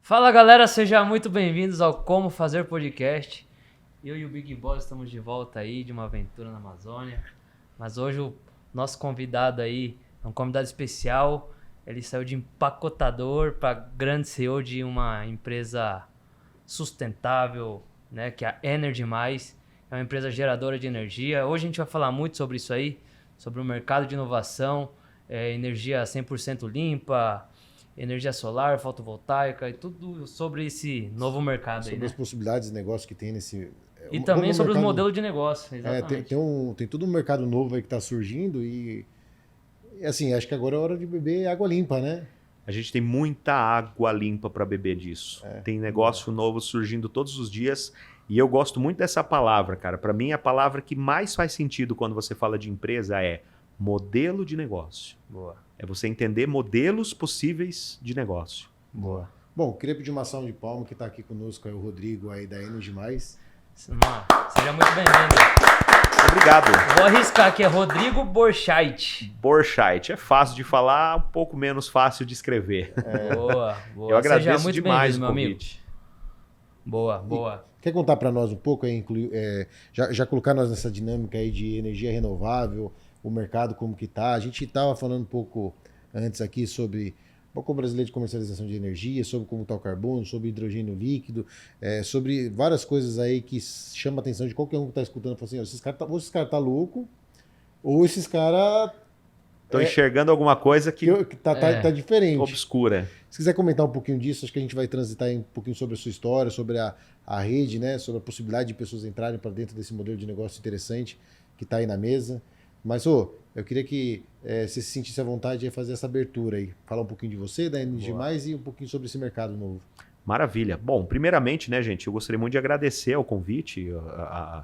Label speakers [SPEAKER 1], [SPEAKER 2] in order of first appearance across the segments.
[SPEAKER 1] Fala galera, sejam muito bem-vindos ao Como Fazer Podcast. Eu e o Big Boss estamos de volta aí de uma aventura na Amazônia. Mas hoje o nosso convidado aí é um convidado especial. Ele saiu de empacotador para grande CEO de uma empresa sustentável, né, que é a Energy+. É uma empresa geradora de energia. Hoje a gente vai falar muito sobre isso aí, sobre o mercado de inovação, energia 100% limpa, energia solar, fotovoltaica e tudo sobre esse novo mercado
[SPEAKER 2] Sobre
[SPEAKER 1] aí,
[SPEAKER 2] as
[SPEAKER 1] né?
[SPEAKER 2] possibilidades de negócio que tem nesse.
[SPEAKER 1] E
[SPEAKER 2] Como
[SPEAKER 1] também
[SPEAKER 2] o
[SPEAKER 1] sobre os
[SPEAKER 2] mercado.
[SPEAKER 1] modelos de negócio, exatamente.
[SPEAKER 2] Tem todo um mercado novo aí que está surgindo e assim, acho que agora é hora de beber água limpa, né?
[SPEAKER 3] A gente tem muita água limpa para beber disso. Tem negócio novo surgindo todos os dias e eu gosto muito dessa palavra, cara. Para mim, a palavra que mais faz sentido quando você fala de empresa é modelo de negócio.
[SPEAKER 1] Boa.
[SPEAKER 3] É você entender modelos possíveis de negócio.
[SPEAKER 1] Boa.
[SPEAKER 2] Bom, queria pedir uma salva de palmas que está aqui conosco, é o Rodrigo aí da Energy+.
[SPEAKER 1] Seja muito bem-vindo.
[SPEAKER 3] Obrigado.
[SPEAKER 1] Vou arriscar aqui, é Rodrigo Borchait.
[SPEAKER 3] Borchait. É fácil de falar, um pouco menos fácil de escrever.
[SPEAKER 1] Boa, boa.
[SPEAKER 3] Eu agradeço
[SPEAKER 1] Seja muito
[SPEAKER 3] demais
[SPEAKER 1] bem-vindo,
[SPEAKER 3] o
[SPEAKER 1] meu amigo.
[SPEAKER 3] convite.
[SPEAKER 1] Boa, boa.
[SPEAKER 2] Quer contar para nós um pouco aí, já colocar nós nessa dinâmica aí de energia renovável, o mercado como que tá? A gente estava falando um pouco antes aqui sobre o Banco Brasileiro de Comercialização de Energia, sobre como está o carbono, sobre hidrogênio líquido, sobre várias coisas aí que chamam a atenção de qualquer um que está escutando. Fala assim, esses caras tá louco, ou esses caras
[SPEAKER 3] Estou enxergando alguma coisa que
[SPEAKER 2] tá diferente.
[SPEAKER 3] obscura.
[SPEAKER 2] Se quiser comentar um pouquinho disso, acho que a gente vai transitar aí um pouquinho sobre a sua história, sobre a rede, né? Sobre a possibilidade de pessoas entrarem para dentro desse modelo de negócio interessante que está aí na mesa. Mas, eu queria que você se sentisse à vontade de fazer essa abertura aí. Falar um pouquinho de você, da Energy+, e um pouquinho sobre esse mercado novo.
[SPEAKER 3] Maravilha. Bom, primeiramente, né, gente, eu gostaria muito de agradecer ao convite, a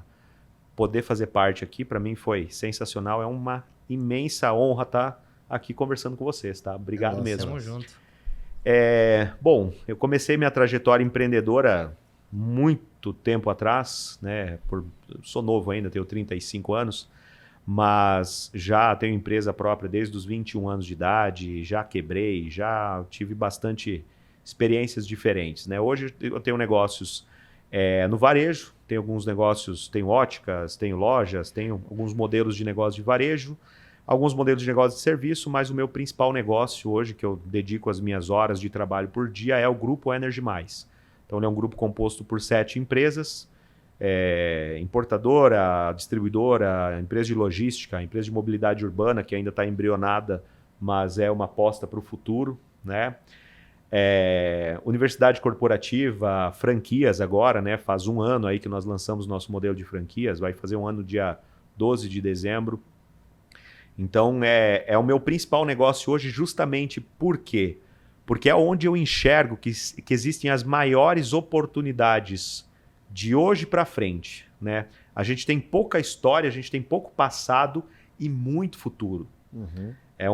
[SPEAKER 3] poder fazer parte aqui. Para mim foi sensacional. É uma imensa honra estar aqui conversando com vocês, tá? Obrigado mesmo.
[SPEAKER 1] Tamo junto.
[SPEAKER 3] Bom, eu comecei minha trajetória empreendedora muito tempo atrás, né? Sou novo ainda, tenho 35 anos, mas já tenho empresa própria desde os 21 anos de idade, já quebrei, já tive bastante experiências diferentes, né? Hoje eu tenho negócios no varejo, tenho alguns negócios, tenho óticas, tenho lojas, tenho alguns modelos de negócio de varejo, alguns modelos de negócio de serviço, mas o meu principal negócio hoje, que eu dedico as minhas horas de trabalho por dia, é o Grupo Energy+. Então, ele é um grupo composto por 7 empresas, importadora, distribuidora, empresa de logística, empresa de mobilidade urbana, que ainda está embrionada, mas é uma aposta para o futuro, né? Universidade corporativa, franquias agora, né? Faz um ano aí que nós lançamos nosso modelo de franquias, vai fazer um ano dia 12 de dezembro. Então, é o meu principal negócio hoje justamente por quê? Porque é onde eu enxergo que existem as maiores oportunidades de hoje para frente, né? A gente tem pouca história, a gente tem pouco passado e muito futuro.
[SPEAKER 2] Uhum.
[SPEAKER 3] É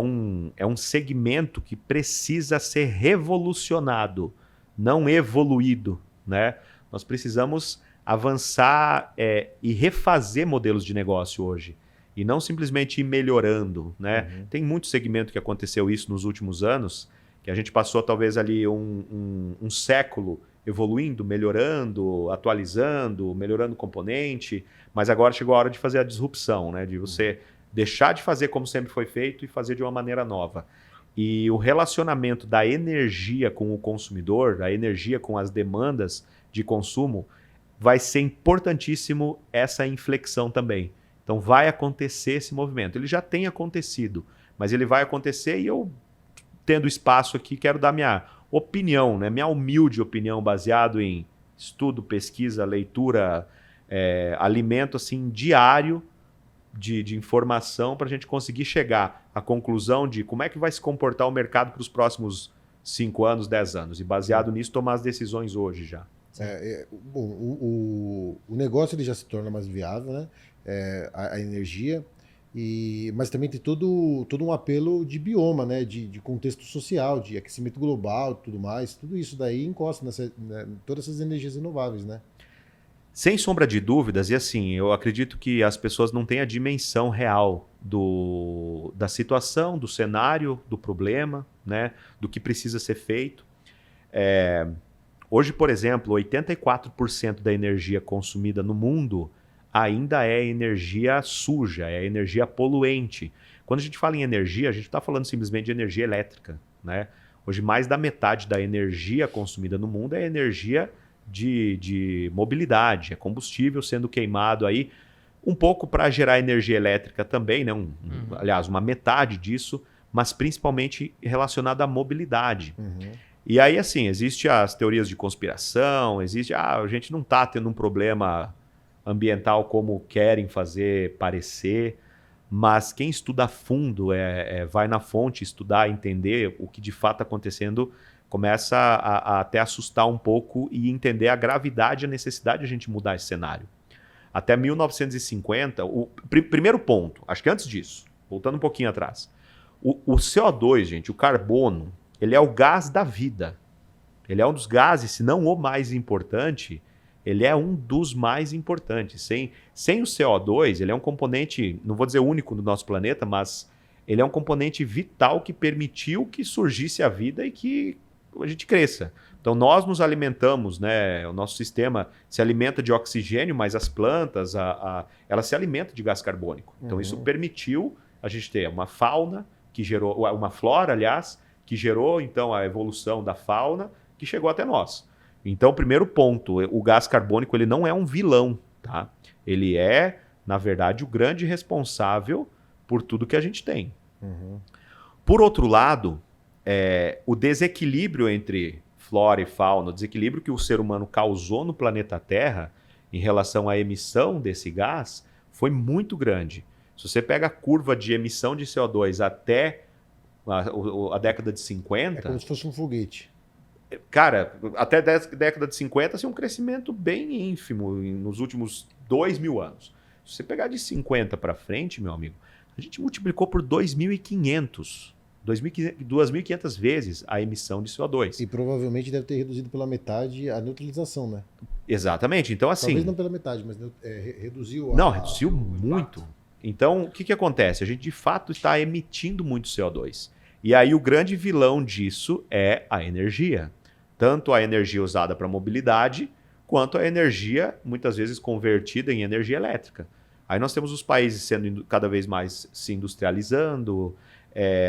[SPEAKER 3] um segmento que precisa ser revolucionado, não evoluído, né? Nós precisamos avançar e refazer modelos de negócio hoje. E não simplesmente ir melhorando, né?
[SPEAKER 2] Uhum.
[SPEAKER 3] Tem muito segmento que aconteceu isso nos últimos anos, que a gente passou talvez ali um século evoluindo, melhorando, atualizando, melhorando o componente, mas agora chegou a hora de fazer a disrupção, né? De você deixar de fazer como sempre foi feito e fazer de uma maneira nova. E o relacionamento da energia com o consumidor, da energia com as demandas de consumo, vai ser importantíssimo essa inflexão também. Então vai acontecer esse movimento. Ele já tem acontecido, mas ele vai acontecer e eu, tendo espaço aqui, quero dar minha opinião, né? Minha humilde opinião, baseado em estudo, pesquisa, leitura, alimento assim, diário de informação para a gente conseguir chegar à conclusão de como é que vai se comportar o mercado para os próximos 5 anos, 10 anos. E baseado nisso, tomar as decisões hoje já.
[SPEAKER 2] Bom, o negócio ele já se torna mais viável, né? A energia, mas também tem todo um apelo de bioma, né? De contexto social, de aquecimento global e tudo mais. Tudo isso daí encosta todas essas energias renováveis, né?
[SPEAKER 3] Sem sombra de dúvidas, e assim, eu acredito que as pessoas não têm a dimensão real da situação, do cenário, do problema, né? Do que precisa ser feito. Hoje, por exemplo, 84% da energia consumida no mundo ainda é energia suja, é energia poluente. Quando a gente fala em energia, a gente está falando simplesmente de energia elétrica, né? Hoje, mais da metade da energia consumida no mundo é energia de mobilidade, é combustível sendo queimado aí, um pouco para gerar energia elétrica também, né? Aliás, uma metade disso, mas principalmente relacionado à mobilidade. E aí, assim, existem as teorias de conspiração, a gente não está tendo um problema ambiental como querem fazer parecer, mas quem estuda a fundo, vai na fonte estudar, entender o que de fato está acontecendo, começa a até assustar um pouco e entender a gravidade e a necessidade de a gente mudar esse cenário. Até 1950, o primeiro ponto, acho que antes disso, voltando um pouquinho atrás, o CO2, gente, o carbono, ele é o gás da vida. Ele é um dos gases, se não o mais importante, ele é um dos mais importantes. Sem o CO2, ele é um componente, não vou dizer único do nosso planeta, mas ele é um componente vital que permitiu que surgisse a vida e que a gente cresça. Então nós nos alimentamos, né? O nosso sistema se alimenta de oxigênio, mas as plantas, elas se alimentam de gás carbônico. Então isso permitiu a gente ter uma fauna que gerou, uma flora, aliás, que gerou então a evolução da fauna que chegou até nós. Então, primeiro ponto, o gás carbônico ele não é um vilão, tá? Ele é, na verdade, o grande responsável por tudo que a gente tem. Por outro lado, o desequilíbrio entre flora e fauna, o desequilíbrio que o ser humano causou no planeta Terra em relação à emissão desse gás foi muito grande. Se você pega a curva de emissão de CO2 até a década de 50...
[SPEAKER 2] É como se fosse um foguete.
[SPEAKER 3] Cara, até a década de 50, assim, um crescimento bem ínfimo nos últimos 2.000 anos. Se você pegar de 50 para frente, meu amigo, a gente multiplicou por 2.500 vezes a emissão de CO2.
[SPEAKER 2] E provavelmente deve ter reduzido pela metade a neutralização, né?
[SPEAKER 3] Exatamente. Então, assim...
[SPEAKER 2] Talvez não pela metade, mas reduziu...
[SPEAKER 3] Não, reduziu muito. Então, o que acontece? A gente, de fato, está emitindo muito CO2. E aí, o grande vilão disso é a energia. Tanto a energia usada para mobilidade, quanto a energia, muitas vezes, convertida em energia elétrica. Aí nós temos os países sendo cada vez mais se industrializando,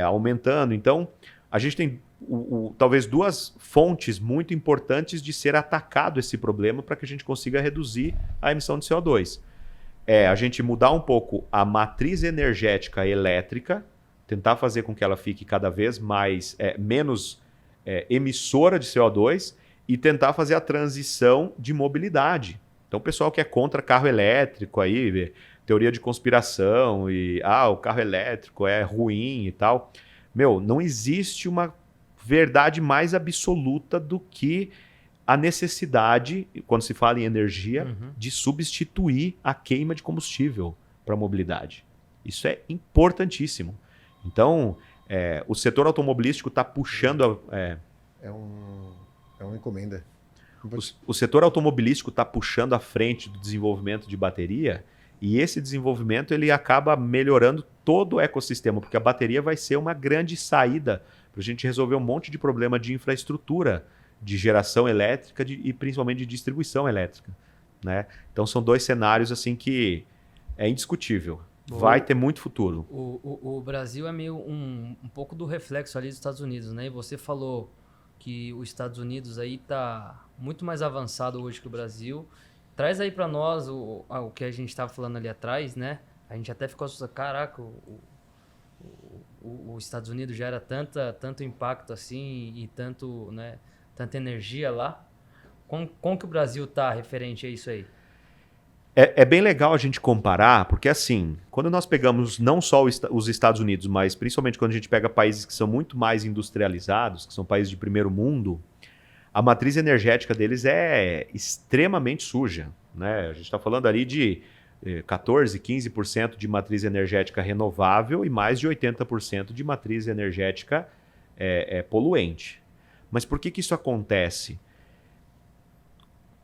[SPEAKER 3] aumentando. Então, a gente tem talvez duas fontes muito importantes de ser atacado esse problema para que a gente consiga reduzir a emissão de CO2. A gente mudar um pouco a matriz energética elétrica, tentar fazer com que ela fique cada vez menos emissora de CO2 e tentar fazer a transição de mobilidade. Então, o pessoal que é contra carro elétrico, aí, teoria de conspiração, e o carro elétrico é ruim e tal. Não existe uma verdade mais absoluta do que a necessidade, quando se fala em energia, de substituir a queima de combustível para a mobilidade. Isso é importantíssimo. Então, o setor automobilístico está puxando...
[SPEAKER 2] É uma encomenda.
[SPEAKER 3] O setor automobilístico está puxando à frente do desenvolvimento de bateria e esse desenvolvimento ele acaba melhorando todo o ecossistema, porque a bateria vai ser uma grande saída para a gente resolver um monte de problema de infraestrutura, de geração elétrica e principalmente de distribuição elétrica, né? Então, são dois cenários assim que é indiscutível. Vai ter muito futuro.
[SPEAKER 1] O Brasil é meio um pouco do reflexo ali dos Estados Unidos, né? E você falou que os Estados Unidos aí tá muito mais avançado hoje que o Brasil. Traz aí para nós o que a gente estava falando ali atrás, né? A gente até ficou assustado, caraca, os Estados Unidos gera tanto impacto assim e tanta energia lá. Como que o Brasil tá referente a isso aí?
[SPEAKER 3] É bem legal a gente comparar, porque assim, quando nós pegamos não só os Estados Unidos, mas principalmente quando a gente pega países que são muito mais industrializados, que são países de primeiro mundo, a matriz energética deles é extremamente suja, né? A gente está falando ali de 14%, 15% de matriz energética renovável e mais de 80% de matriz energética poluente. Mas por que isso acontece?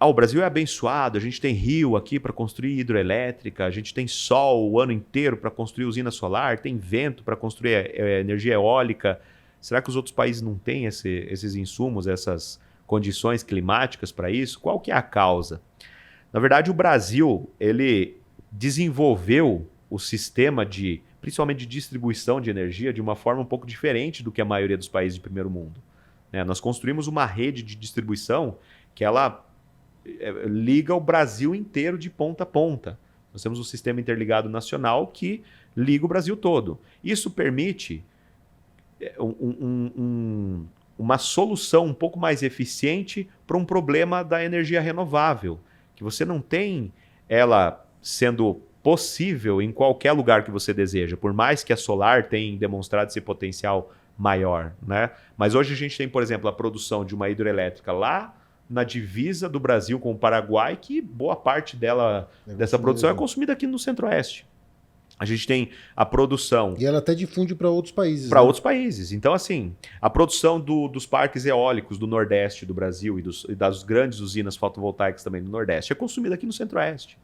[SPEAKER 3] O Brasil é abençoado, a gente tem rio aqui para construir hidroelétrica, a gente tem sol o ano inteiro para construir usina solar, tem vento para construir energia eólica. Será que os outros países não têm esses insumos, essas condições climáticas para isso. Qual que é a causa? Na verdade, o Brasil ele desenvolveu o sistema principalmente de distribuição de energia de uma forma um pouco diferente do que a maioria dos países de primeiro mundo. Né? Nós construímos uma rede de distribuição que ela liga o Brasil inteiro de ponta a ponta. Nós temos um sistema interligado nacional que liga o Brasil todo. Isso permite uma solução um pouco mais eficiente para um problema da energia renovável, que você não tem ela sendo possível em qualquer lugar que você deseja, por mais que a solar tenha demonstrado esse potencial maior, né? Mas hoje a gente tem, por exemplo, a produção de uma hidrelétrica lá na divisa do Brasil com o Paraguai, que boa parte dessa produção é consumida aqui no Centro-Oeste. A gente tem a produção...
[SPEAKER 2] E ela até difunde para outros países.
[SPEAKER 3] Para outros países. Então, assim, a produção dos parques eólicos do Nordeste do Brasil e das grandes usinas fotovoltaicas também do Nordeste é consumida aqui no Centro-Oeste.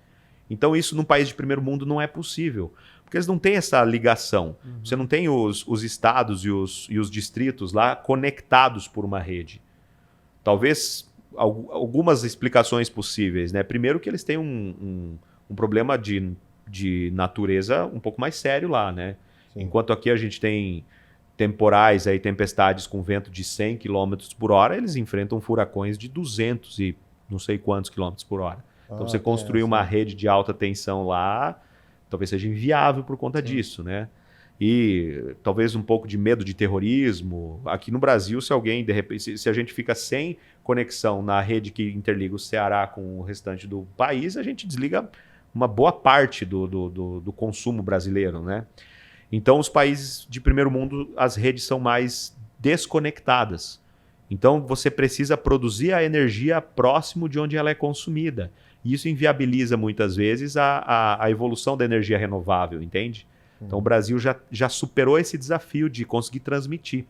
[SPEAKER 3] Então, isso num país de primeiro mundo não é possível, porque eles não têm essa ligação. Você não tem os estados e os distritos lá conectados por uma rede. Talvez algumas explicações possíveis, né? Primeiro que eles têm um problema de natureza um pouco mais sério lá, né? Sim. Enquanto aqui a gente tem temporais, aí, tempestades com vento de 100 km por hora, eles enfrentam furacões de 200 e não sei quantos quilômetros por hora. Então você construir uma rede de alta tensão lá, talvez seja inviável por conta disso, né? E talvez um pouco de medo de terrorismo. Aqui no Brasil, se alguém, de repente, se a gente fica sem conexão na rede que interliga o Ceará com o restante do país, a gente desliga uma boa parte do consumo brasileiro, né? Então, os países de primeiro mundo, as redes são mais desconectadas. Então, você precisa produzir a energia próximo de onde ela é consumida. E isso inviabiliza, muitas vezes, a evolução da energia renovável, entende? Então, o Brasil já superou esse desafio de conseguir transmitir.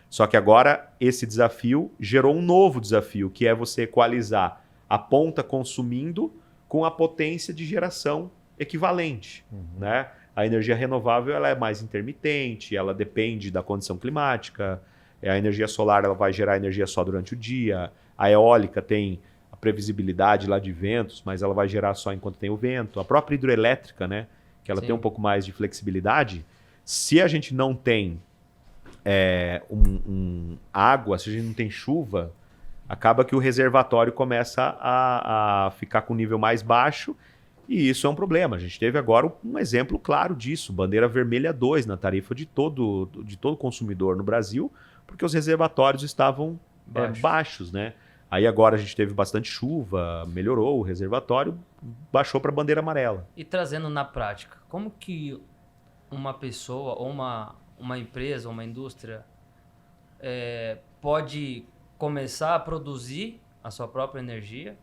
[SPEAKER 3] Só que agora, esse desafio gerou um novo desafio, que é você equalizar a ponta consumindo com a potência de geração equivalente, né? A energia renovável ela é mais intermitente, ela depende da condição climática. A energia solar ela vai gerar energia só durante o dia. A eólica tem a previsibilidade lá de ventos, mas ela vai gerar só enquanto tem o vento. A própria hidrelétrica, né, que ela tem um pouco mais de flexibilidade. Se a gente não tem água, se a gente não tem chuva, acaba que o reservatório começa a ficar com nível mais baixo, e isso é um problema. A gente teve agora um exemplo claro disso, bandeira vermelha 2 na tarifa de todo consumidor no Brasil, porque os reservatórios estavam baixos, né? Aí agora a gente teve bastante chuva, melhorou o reservatório, baixou para bandeira amarela.
[SPEAKER 1] E trazendo na prática, como que uma pessoa ou uma empresa, uma indústria pode começar a produzir a sua própria energia,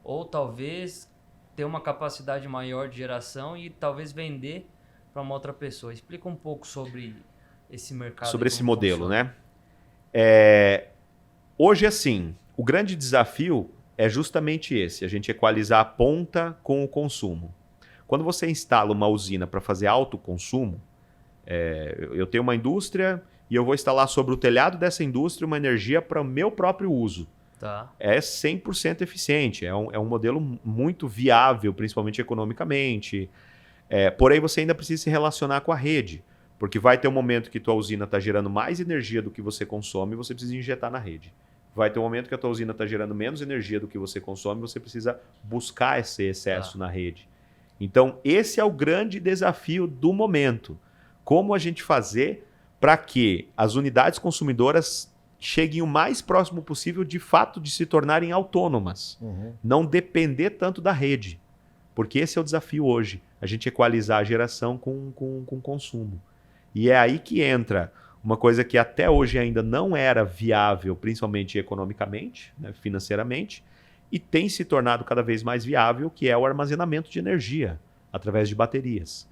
[SPEAKER 1] ou talvez ter uma capacidade maior de geração e talvez vender para uma outra pessoa? Explica um pouco sobre esse mercado.
[SPEAKER 3] Sobre esse modelo, né? Hoje, assim, o grande desafio é justamente esse, a gente equalizar a ponta com o consumo. Quando você instala uma usina para fazer autoconsumo, eu tenho uma indústria e eu vou instalar sobre o telhado dessa indústria uma energia para o meu próprio uso.
[SPEAKER 1] Tá.
[SPEAKER 3] É 100% eficiente, é um modelo muito viável, principalmente economicamente. Porém, você ainda precisa se relacionar com a rede, porque vai ter um momento que tua usina está gerando mais energia do que você consome e você precisa injetar na rede. Vai ter um momento que a tua usina está gerando menos energia do que você consome e você precisa buscar esse excesso na rede. Então, esse é o grande desafio do momento. Como a gente fazer para que as unidades consumidoras cheguem o mais próximo possível, de fato, de se tornarem autônomas. Não depender tanto da rede. Porque esse é o desafio hoje. A gente equalizar a geração com o consumo. E é aí que entra uma coisa que até hoje ainda não era viável, principalmente economicamente, né, financeiramente, e tem se tornado cada vez mais viável, que é o armazenamento de energia através de baterias.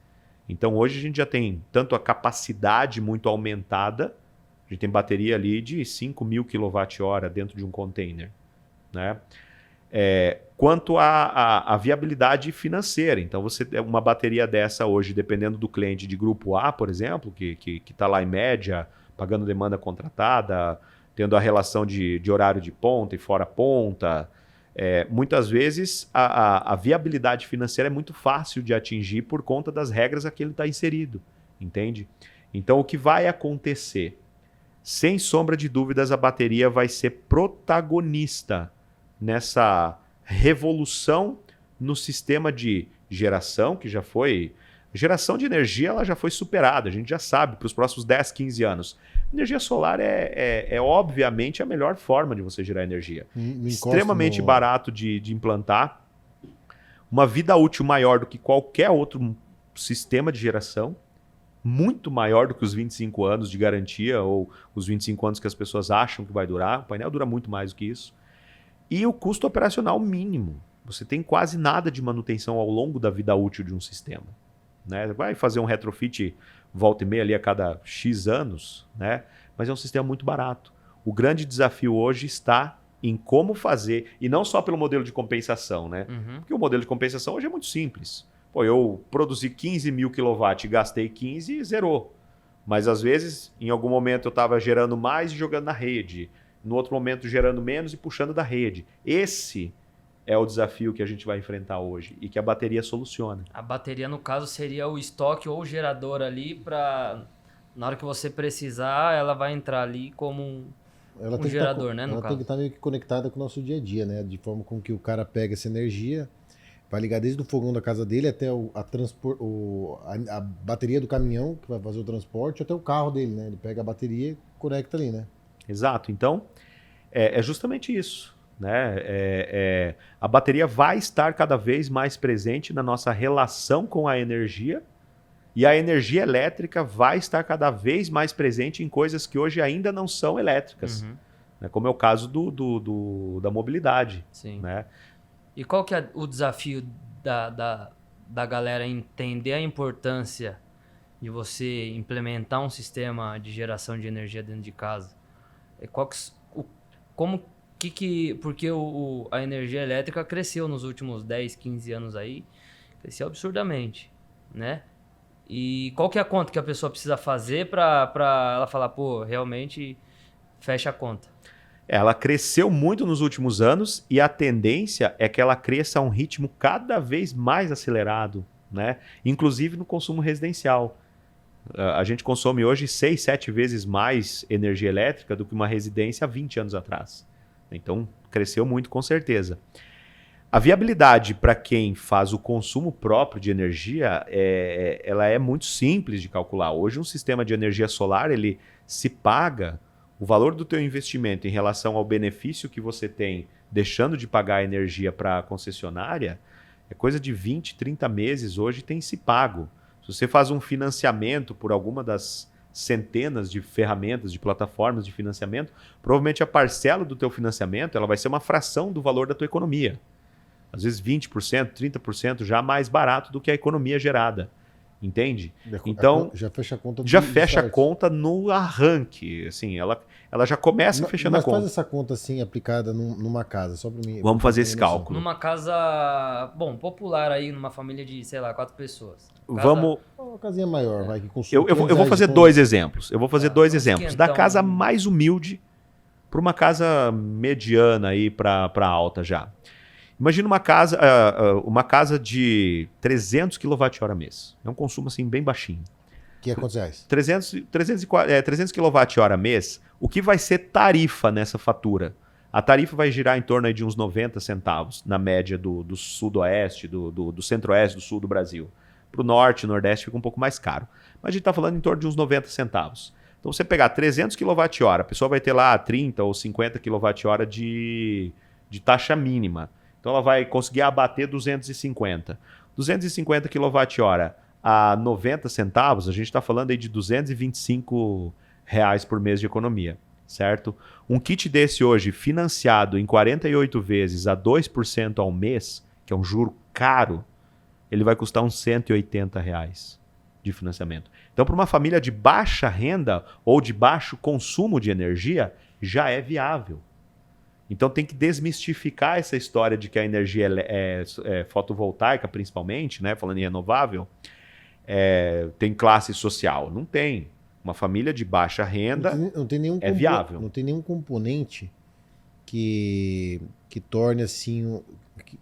[SPEAKER 3] Então hoje a gente já tem tanto a capacidade muito aumentada, a gente tem bateria ali de 5.000 kWh dentro de um container, né? Quanto à viabilidade financeira. Então, você tem uma bateria dessa hoje, dependendo do cliente de grupo A, por exemplo, que está lá em média, pagando demanda contratada, tendo a relação de horário de ponta e fora ponta. Muitas vezes a viabilidade financeira é muito fácil de atingir por conta das regras a que ele está inserido, entende? Então o que vai acontecer? Sem sombra de dúvidas, a bateria vai ser protagonista nessa revolução no sistema de geração, que já foi... Geração de energia ela já foi superada, a gente já sabe, para os próximos 10, 15 anos. Energia solar é obviamente a melhor forma de você gerar energia. Extremamente barato de implantar, uma vida útil maior do que qualquer outro sistema de geração, muito maior do que os 25 anos de garantia ou os 25 anos que as pessoas acham que vai durar. O painel dura muito mais do que isso. E o custo operacional mínimo. Você tem quase nada de manutenção ao longo da vida útil de um sistema. Né? Vai fazer um retrofit volta e meia ali a cada X anos, né? Mas é um sistema muito barato. O grande desafio hoje está em como fazer, e não só pelo modelo de compensação, né? Porque o modelo de compensação hoje é muito simples. Pô, eu produzi 15 mil kW e gastei 15 e zerou. Mas às vezes, em algum momento eu estava gerando mais e jogando na rede. No outro momento gerando menos e puxando da rede. Esse é o desafio que a gente vai enfrentar hoje e que a bateria soluciona.
[SPEAKER 1] A bateria, no caso, seria o estoque ou o gerador ali para, na hora que você precisar, ela vai entrar ali como um gerador, né?
[SPEAKER 2] Ela tem que estar meio que conectada com o nosso dia a dia, né? De forma com que o cara pega essa energia, vai ligar desde o fogão da casa dele até a bateria do caminhão que vai fazer o transporte, até o carro dele, né? Ele pega a bateria e conecta ali, né?
[SPEAKER 3] Exato. Então, é justamente isso. Né? A bateria vai estar cada vez mais presente na nossa relação com a energia e a energia elétrica vai estar cada vez mais presente em coisas que hoje ainda não são elétricas, né? Como é o caso da mobilidade.
[SPEAKER 1] Sim.
[SPEAKER 3] Né?
[SPEAKER 1] E qual que é o desafio da galera entender a importância de você implementar um sistema de geração de energia dentro de casa? Porque a energia elétrica cresceu nos últimos 10, 15 anos aí, cresceu absurdamente, né? E qual que é a conta que a pessoa precisa fazer para ela falar, pô, realmente fecha a conta?
[SPEAKER 3] Ela cresceu muito nos últimos anos e a tendência é que ela cresça a um ritmo cada vez mais acelerado, né? Inclusive no consumo residencial. A gente consome hoje 6, 7 vezes mais energia elétrica do que uma residência há 20 anos atrás. Então, cresceu muito com certeza. A viabilidade para quem faz o consumo próprio de energia, ela é muito simples de calcular. Hoje, um sistema de energia solar, ele se paga o valor do teu investimento em relação ao benefício que você tem deixando de pagar a energia para a concessionária, é coisa de 20, 30 meses hoje tem se pago. Se você faz um financiamento por alguma das centenas de ferramentas, de plataformas de financiamento, provavelmente a parcela do teu financiamento ela vai ser uma fração do valor da tua economia. Às vezes 20%, 30% já mais barato do que a economia gerada. Entende? Então,
[SPEAKER 2] já fecha a conta.
[SPEAKER 3] Já fecha a conta no arranque. Assim, ela já começa fechando a conta.
[SPEAKER 2] Mas faz essa conta assim aplicada numa casa, só para mim.
[SPEAKER 3] Vamos fazer esse cálculo.
[SPEAKER 1] Numa casa, popular aí, numa família de, sei lá, 4 pessoas.
[SPEAKER 3] Vamos.
[SPEAKER 2] Uma casinha maior, vai que consome.
[SPEAKER 3] Eu vou fazer dois exemplos. Da casa mais humilde para uma casa mediana aí para alta já. Imagina uma casa de 300 kWh mês. É um consumo assim bem baixinho.
[SPEAKER 2] Que é quantos reais?
[SPEAKER 3] 300 kWh mês. O que vai ser tarifa nessa fatura? A tarifa vai girar em torno aí de uns 90 centavos, na média do sudoeste, do centro-oeste, do sul do Brasil. Para o norte e nordeste fica um pouco mais caro. Mas a gente está falando em torno de uns 90 centavos. Então você pegar 300 kWh, a pessoa vai ter lá 30 ou 50 kWh de taxa mínima. Então ela vai conseguir abater 250. 250 kWh a 90 centavos, a gente está falando aí de R$225 por mês de economia, certo? Um kit desse hoje, financiado em 48 vezes a 2% ao mês, que é um juro caro, ele vai custar uns R$180 de financiamento. Então, para uma família de baixa renda ou de baixo consumo de energia, já é viável. Então tem que desmistificar essa história de que a energia é fotovoltaica, principalmente, né? Falando em renovável, tem classe social. Não tem. uma família de baixa renda
[SPEAKER 2] Não tem nenhum
[SPEAKER 3] é viável.
[SPEAKER 2] Não tem nenhum componente que torne assim,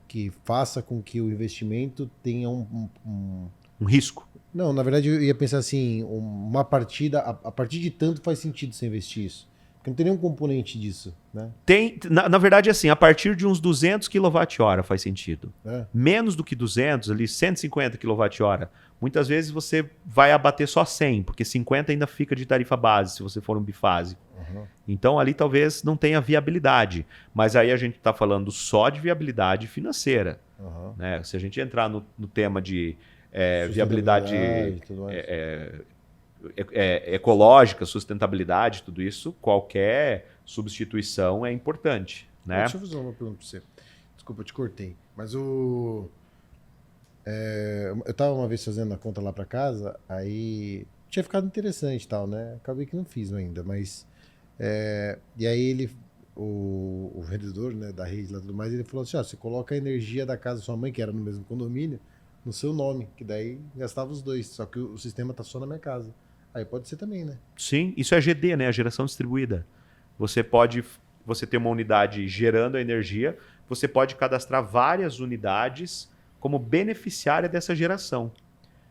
[SPEAKER 2] que faça com que o investimento tenha
[SPEAKER 3] um risco.
[SPEAKER 2] Não, na verdade eu ia pensar assim, uma partida, a partir de tanto faz sentido você investir isso. Porque não tem nenhum componente disso, né?
[SPEAKER 3] Tem, na verdade, assim, a partir de uns 200 kWh faz sentido.
[SPEAKER 2] É.
[SPEAKER 3] Menos do que 200, ali 150 kWh. Muitas vezes você vai abater só 100, porque 50 ainda fica de tarifa base, se você for um bifásico.
[SPEAKER 2] Uhum.
[SPEAKER 3] Então ali talvez não tenha viabilidade. Mas aí a gente está falando só de viabilidade financeira.
[SPEAKER 2] Uhum.
[SPEAKER 3] Né? Se a gente entrar no tema de viabilidade ecológica, sustentabilidade, tudo isso, qualquer substituição é importante. Né?
[SPEAKER 2] Deixa eu fazer uma pergunta para você. Desculpa, eu te cortei. Mas eu estava uma vez fazendo a conta lá para casa, aí tinha ficado interessante e tal, né? Acabei que não fiz ainda, mas... e aí o vendedor, né, da rede lá e tudo mais, ele falou assim, você coloca a energia da casa da sua mãe, que era no mesmo condomínio, no seu nome, que daí gastava os dois, só que o sistema tá só na minha casa. Aí pode ser também, né?
[SPEAKER 3] Sim, isso é GD, né? A geração distribuída. Você tem uma unidade gerando a energia, você pode cadastrar várias unidades como beneficiária dessa geração.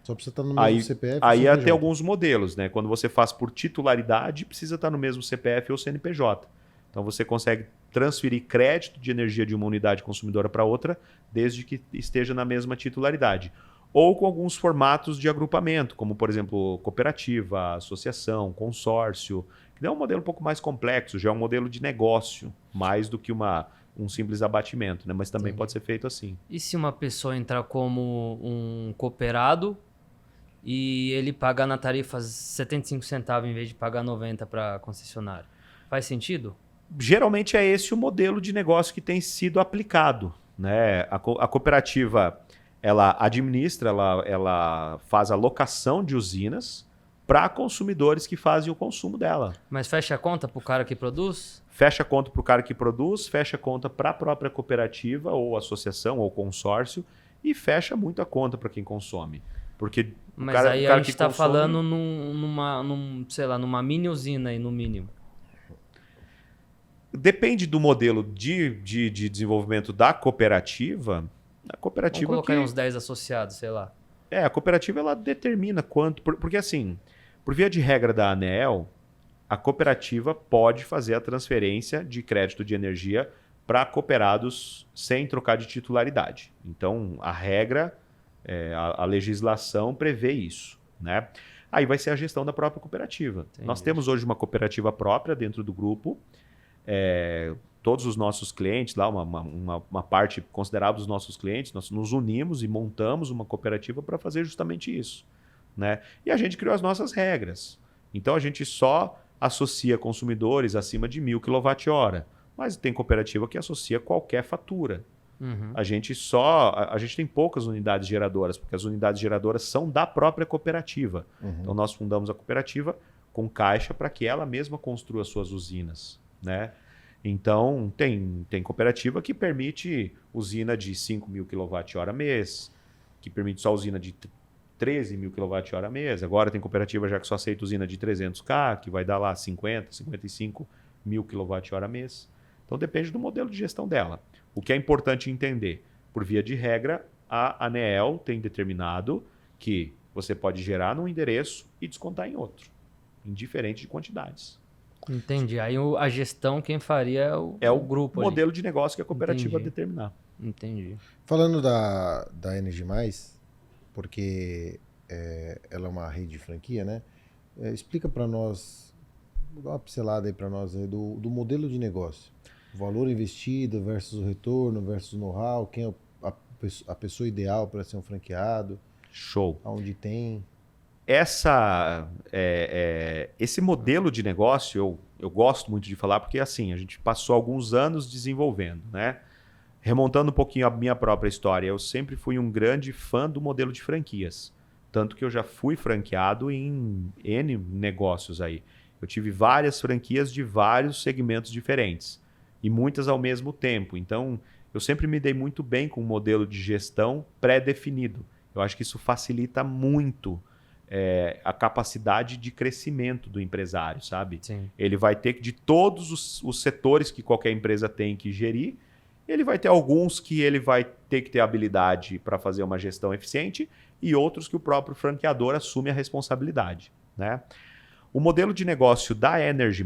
[SPEAKER 2] Só precisa estar no mesmo CPF.
[SPEAKER 3] Aí até alguns modelos, né? Quando você faz por titularidade, precisa estar no mesmo CPF ou CNPJ. Então você consegue transferir crédito de energia de uma unidade consumidora para outra, desde que esteja na mesma titularidade. Ou com alguns formatos de agrupamento, como por exemplo cooperativa, associação, consórcio, que é um modelo um pouco mais complexo, já é um modelo de negócio, mais do que um simples abatimento, né? Mas também pode ser feito assim.
[SPEAKER 1] E se uma pessoa entrar como um cooperado e ele pagar na tarifa 75 centavos em vez de pagar 90 para concessionário? Faz sentido?
[SPEAKER 3] Geralmente é esse o modelo de negócio que tem sido aplicado. Né? A cooperativa ela administra, ela faz a locação de usinas para consumidores que fazem o consumo dela.
[SPEAKER 1] Mas fecha a conta para o cara que produz?
[SPEAKER 3] Fecha a conta para o cara que produz, fecha a conta para a própria cooperativa ou associação ou consórcio e fecha muito a conta para quem consome. Porque
[SPEAKER 1] mas aí a gente está falando numa mini usina aí, no mínimo.
[SPEAKER 3] Depende do modelo de desenvolvimento da cooperativa. A cooperativa
[SPEAKER 1] vamos colocar aí uns 10 associados, sei lá.
[SPEAKER 3] A cooperativa ela determina quanto... Porque assim, por via de regra da ANEEL, a cooperativa pode fazer a transferência de crédito de energia para cooperados sem trocar de titularidade. Então, a regra, a legislação prevê isso. Né? Aí vai ser a gestão da própria cooperativa. Entendi. Nós temos hoje uma cooperativa própria dentro do grupo. Todos os nossos clientes, lá uma parte considerável dos nossos clientes, nós nos unimos e montamos uma cooperativa para fazer justamente isso. Né? E a gente criou as nossas regras. Então a gente só associa consumidores acima de 1.000 kWh, mas tem cooperativa que associa qualquer fatura.
[SPEAKER 1] Uhum.
[SPEAKER 3] A gente tem poucas unidades geradoras, porque as unidades geradoras são da própria cooperativa.
[SPEAKER 2] Uhum.
[SPEAKER 3] Então nós fundamos a cooperativa com caixa para que ela mesma construa suas usinas. Né? Então, tem cooperativa que permite usina de 5.000 kWh mês, que permite só usina de 13.000 kWh mês. Agora tem cooperativa já que só aceita usina de 300K, que vai dar lá 55.000 kWh mês. Então, depende do modelo de gestão dela. O que é importante entender, por via de regra, a ANEEL tem determinado que você pode gerar num endereço e descontar em outro, indiferente de quantidades.
[SPEAKER 1] Entendi. Aí a gestão quem faria é o grupo
[SPEAKER 3] ali. Modelo
[SPEAKER 1] ali.
[SPEAKER 3] de negócio que a cooperativa determinar.
[SPEAKER 1] Entendi. Falando
[SPEAKER 2] da Energy+, porque ela é uma rede de franquia, né? Explica para nós, dá uma pincelada aí para nós aí do modelo de negócio. O valor investido versus o retorno versus o know-how, quem é a pessoa ideal para ser um franqueado.
[SPEAKER 3] Show.
[SPEAKER 2] Onde tem...
[SPEAKER 3] Esse modelo de negócio eu gosto muito de falar porque assim, a gente passou alguns anos desenvolvendo, né? Remontando um pouquinho a minha própria história, eu sempre fui um grande fã do modelo de franquias, tanto que eu já fui franqueado em N negócios aí. Eu tive várias franquias de vários segmentos diferentes e muitas ao mesmo tempo, então eu sempre me dei muito bem com um modelo de gestão pré-definido. Eu acho que isso facilita muito a capacidade de crescimento do empresário, sabe?
[SPEAKER 1] Sim.
[SPEAKER 3] Ele vai ter que, de todos os setores que qualquer empresa tem que gerir, ele vai ter alguns que ele vai ter que ter habilidade para fazer uma gestão eficiente e outros que o próprio franqueador assume a responsabilidade, né? O modelo de negócio da Energy+,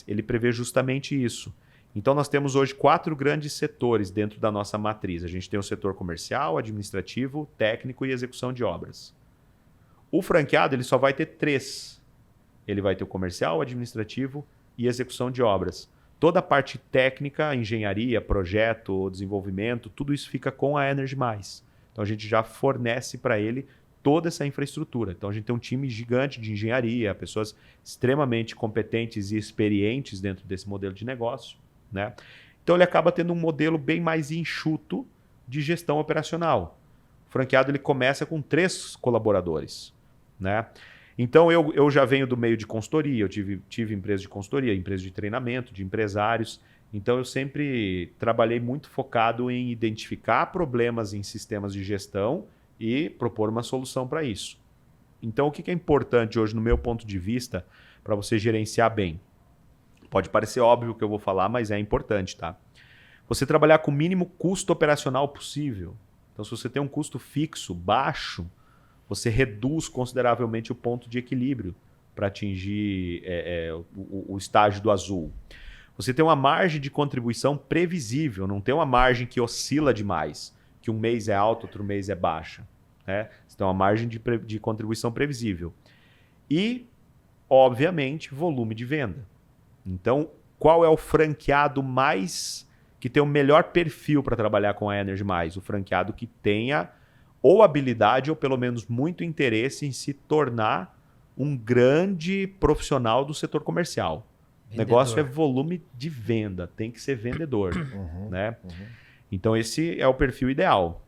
[SPEAKER 3] ele prevê justamente isso. Então nós temos hoje 4 grandes setores dentro da nossa matriz. A gente tem o setor comercial, administrativo, técnico e execução de obras. O franqueado ele só vai ter 3. Ele vai ter o comercial, administrativo e execução de obras. Toda a parte técnica, engenharia, projeto, desenvolvimento, tudo isso fica com a Energy+. Então a gente já fornece para ele toda essa infraestrutura. Então a gente tem um time gigante de engenharia, pessoas extremamente competentes e experientes dentro desse modelo de negócio, né? Então ele acaba tendo um modelo bem mais enxuto de gestão operacional. O franqueado ele começa com 3 colaboradores, né? Então eu já venho do meio de consultoria, eu tive empresa de consultoria, empresa de treinamento, de empresários. Então eu sempre trabalhei muito focado em identificar problemas em sistemas de gestão e propor uma solução para isso. Então o que é importante hoje, no meu ponto de vista, para você gerenciar bem? Pode parecer óbvio o que eu vou falar, mas é importante, tá? Você trabalhar com o mínimo custo operacional possível. Então se você tem um custo fixo baixo, você reduz consideravelmente o ponto de equilíbrio para atingir o estágio do azul. Você tem uma margem de contribuição previsível, não tem uma margem que oscila demais, que um mês é alta, outro mês é baixa, né? Você tem uma margem de contribuição previsível. E, obviamente, volume de venda. Então, qual é o franqueado que tem o melhor perfil para trabalhar com a Energy+? O franqueado que tenha ou habilidade ou pelo menos muito interesse em se tornar um grande profissional do setor comercial. O negócio é volume de venda, tem que ser vendedor, né? Então esse é o perfil ideal.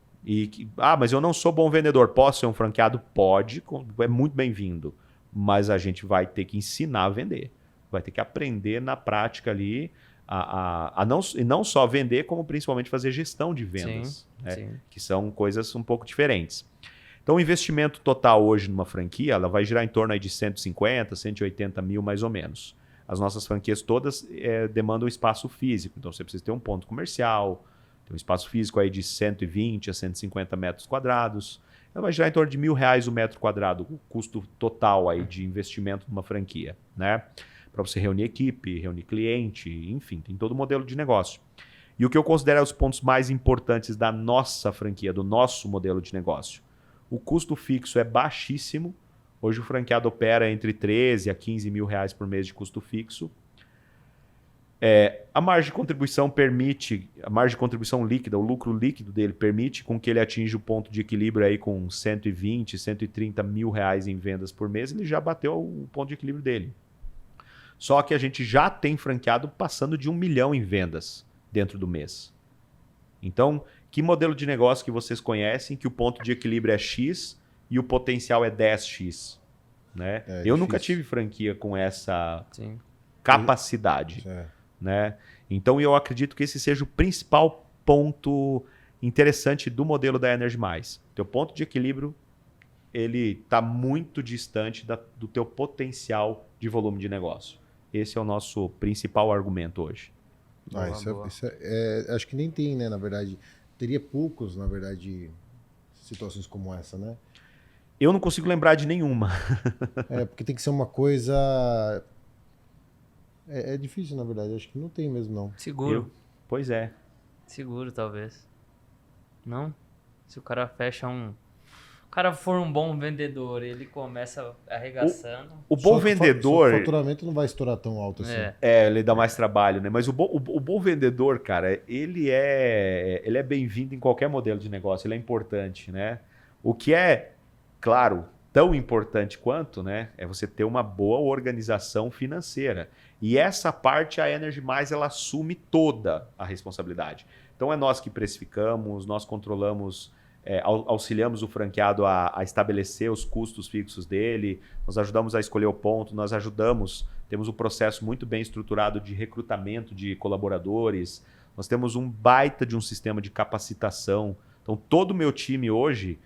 [SPEAKER 3] Mas eu não sou bom vendedor, posso ser um franqueado? Pode, é muito bem-vindo, mas a gente vai ter que ensinar a vender, vai ter que aprender na prática ali e não só vender, como principalmente fazer gestão de vendas,
[SPEAKER 1] sim,
[SPEAKER 3] né?
[SPEAKER 1] sim.
[SPEAKER 3] Que são coisas um pouco diferentes. Então o investimento total hoje numa franquia ela vai girar em torno aí de 150, 180 mil mais ou menos. As nossas franquias todas demandam espaço físico, então você precisa ter um ponto comercial, ter um espaço físico aí de 120 a 150 metros quadrados. Ela vai girar em torno de R$1.000 o metro quadrado, o custo total aí de investimento numa franquia, né? Para você reunir equipe, reunir cliente, enfim, tem todo o modelo de negócio. E o que eu considero os pontos mais importantes da nossa franquia, do nosso modelo de negócio. O custo fixo é baixíssimo. Hoje o franqueado opera entre 13 a 15 mil reais por mês de custo fixo. A margem de contribuição líquida, o lucro líquido dele permite com que ele atinja o ponto de equilíbrio aí com 120, 130 mil reais em vendas por mês, ele já bateu o ponto de equilíbrio dele. Só que a gente já tem franqueado passando de 1 milhão em vendas dentro do mês. Então, que modelo de negócio que vocês conhecem que o ponto de equilíbrio é X e o potencial é 10X? Né? Eu nunca tive franquia com essa capacidade. Né? Então, eu acredito que esse seja o principal ponto interessante do modelo da Energy+. Teu ponto de equilíbrio ele está muito distante do teu potencial de volume de negócio. Esse é o nosso principal argumento hoje.
[SPEAKER 2] Acho que nem tem, né? Na verdade, teria poucos, na verdade, situações como essa, né?
[SPEAKER 3] Eu não consigo lembrar de nenhuma.
[SPEAKER 2] Porque tem que ser uma coisa... É difícil, na verdade. Acho que não tem mesmo, não.
[SPEAKER 1] Seguro.
[SPEAKER 3] Pois é.
[SPEAKER 1] Seguro, talvez. Não? Se o cara fecha O cara for um bom vendedor, ele começa arregaçando.
[SPEAKER 3] O bom vendedor...
[SPEAKER 2] O faturamento não vai estourar tão alto assim.
[SPEAKER 3] Ele dá mais trabalho, né? Mas o bom vendedor, cara, ele é bem-vindo em qualquer modelo de negócio, ele é importante, né? O que é, claro, tão importante quanto, né? É você ter uma boa organização financeira. E essa parte, a Energy+, ela assume toda a responsabilidade. Então é nós que precificamos, nós controlamos... auxiliamos o franqueado a estabelecer os custos fixos dele, nós ajudamos a escolher o ponto, temos um processo muito bem estruturado de recrutamento de colaboradores, nós temos um baita de um sistema de capacitação. Então todo o meu time hoje,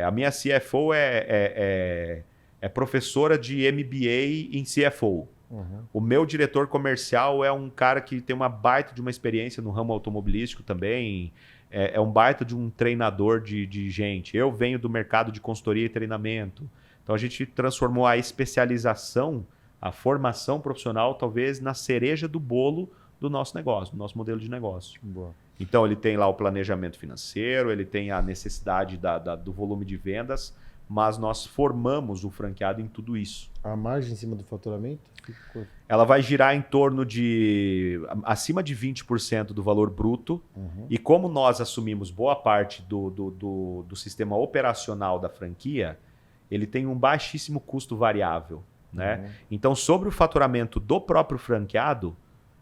[SPEAKER 3] a minha CFO é é professora de MBA em CFO. O meu diretor comercial é um cara que tem uma baita de uma experiência no ramo automobilístico também. É um baita de um treinador de gente. Eu venho do mercado de consultoria e treinamento. Então a gente transformou a especialização, a formação profissional, talvez na cereja do bolo do nosso negócio, do nosso modelo de negócio.
[SPEAKER 2] Boa.
[SPEAKER 3] Então ele tem lá o planejamento financeiro, ele tem a necessidade do volume de vendas, mas nós formamos o franqueado em tudo isso.
[SPEAKER 2] A margem em cima do faturamento?
[SPEAKER 3] Ela vai girar em torno de acima de 20% do valor bruto. E como nós assumimos boa parte do sistema operacional da franquia, ele tem um baixíssimo custo variável, né? Então, sobre o faturamento do próprio franqueado,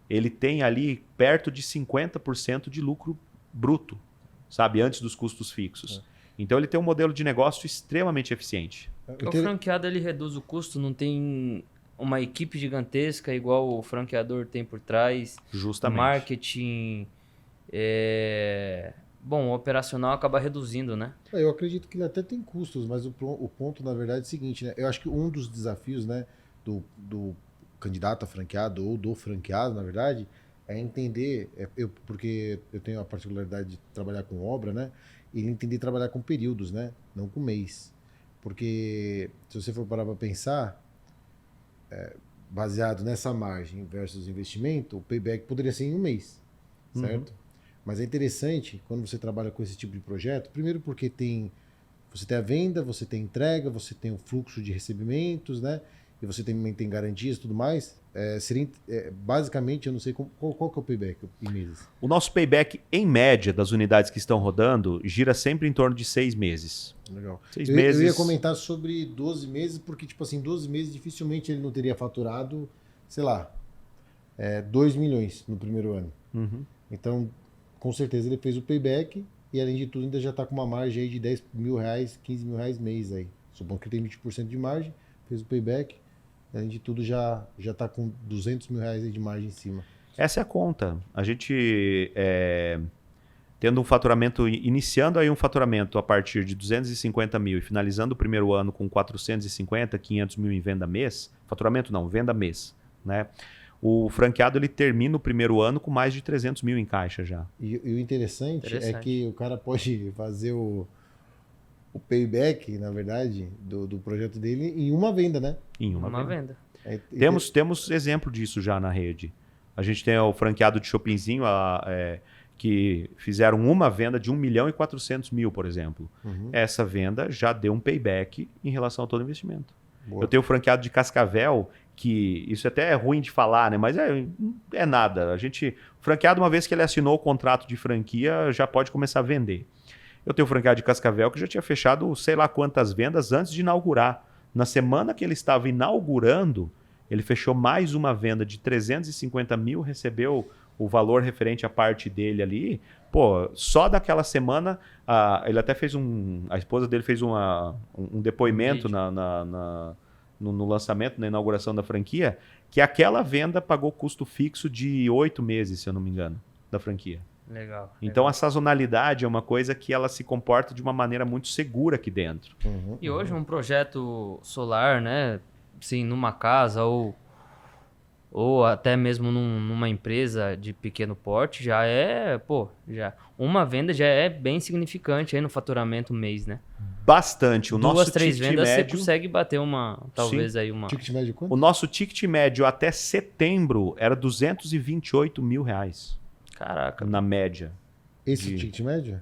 [SPEAKER 3] ele tem ali perto de 50% de lucro bruto, sabe? Antes dos custos fixos. Então, ele tem um modelo de negócio extremamente eficiente.
[SPEAKER 1] O franqueado ele reduz o custo, não tem uma equipe gigantesca igual o franqueador tem por trás.
[SPEAKER 3] Justamente.
[SPEAKER 1] Marketing, bom, o operacional acaba reduzindo, né?
[SPEAKER 2] Eu acredito que ele até tem custos, mas o ponto, na verdade, é o seguinte, né? Eu acho que um dos desafios, né, do candidato a franqueado ou do franqueado, na verdade, é entender, porque eu tenho a particularidade de trabalhar com obra, né? E entender trabalhar com períodos, né? Não com mês. Porque se você for parar para pensar, baseado nessa margem versus investimento, o payback poderia ser em um mês, certo? Mas é interessante quando você trabalha com esse tipo de projeto, primeiro porque você tem a venda, você tem a entrega, você tem o fluxo de recebimentos, né? E você também tem garantias e tudo mais. Basicamente, eu não sei qual que é o payback em meses.
[SPEAKER 3] O nosso payback, em média, das unidades que estão rodando, gira sempre em torno de 6 meses.
[SPEAKER 2] Legal.
[SPEAKER 3] 6 meses.
[SPEAKER 2] Eu ia comentar sobre 12 meses, porque, tipo assim, 12 meses dificilmente ele não teria faturado, sei lá, 2 milhões no primeiro ano. Então, com certeza ele fez o payback e, além de tudo, ainda já está com uma margem aí de 10 mil reais, 15 mil reais mês aí. Supondo que ele tem 20% de margem, fez o payback. Além de tudo, já está com 200 mil reais de margem em cima.
[SPEAKER 3] Essa é a conta. A gente, tendo um faturamento, iniciando aí um faturamento a partir de 250 mil e finalizando o primeiro ano com 450, 500 mil em venda mês, faturamento não, venda mês, né? O franqueado ele termina o primeiro ano com mais de 300 mil em caixa já.
[SPEAKER 2] E o interessante é que o cara pode fazer o payback, na verdade, do projeto dele em uma venda, né?
[SPEAKER 3] Em uma venda.
[SPEAKER 2] Temos
[SPEAKER 3] exemplo disso já na rede. A gente tem o franqueado de shoppingzinho que fizeram uma venda de 1 milhão e 400 mil, por exemplo. Essa venda já deu um payback em relação a todo investimento. Boa. Eu tenho o franqueado de Cascavel, que isso até é ruim de falar, né? Mas é nada. O franqueado, uma vez que ele assinou o contrato de franquia, já pode começar a vender. Eu tenho o franqueado de Cascavel que já tinha fechado sei lá quantas vendas antes de inaugurar. Na semana que ele estava inaugurando, ele fechou mais uma venda de 350 mil, recebeu o valor referente à parte dele ali. Pô, só daquela semana, ele até fez a esposa dele fez um depoimento no lançamento, na inauguração da franquia, que aquela venda pagou custo fixo de 8 meses, se eu não me engano, da franquia.
[SPEAKER 1] Legal.
[SPEAKER 3] Então a sazonalidade é uma coisa que ela se comporta de uma maneira muito segura aqui dentro.
[SPEAKER 1] E hoje um projeto solar, né, assim, numa casa ou até mesmo numa empresa de pequeno porte, já uma venda já é bem significante aí no faturamento mês, né?
[SPEAKER 3] Bastante.
[SPEAKER 1] Duas, 3 vendas médio, você consegue bater talvez aí uma...
[SPEAKER 2] Ticket médio quanto?
[SPEAKER 3] O nosso ticket médio até setembro era 228 mil reais.
[SPEAKER 1] Caraca.
[SPEAKER 3] Na média.
[SPEAKER 2] Esse ticket médio?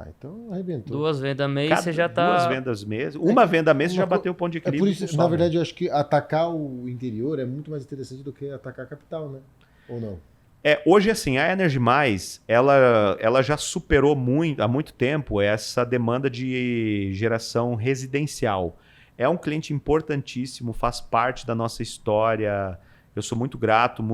[SPEAKER 2] Então arrebentou.
[SPEAKER 1] 2 vendas mês você já tá...
[SPEAKER 3] 2 vendas mês. Uma venda mês você já bateu o ponto de equilíbrio.
[SPEAKER 2] Por isso, na verdade, eu acho que atacar o interior é muito mais interessante do que atacar a capital, né? Ou não?
[SPEAKER 3] Hoje, assim, a Energy Mais, ela já superou há muito tempo essa demanda de geração residencial. É um cliente importantíssimo, faz parte da nossa história. Eu sou muito grato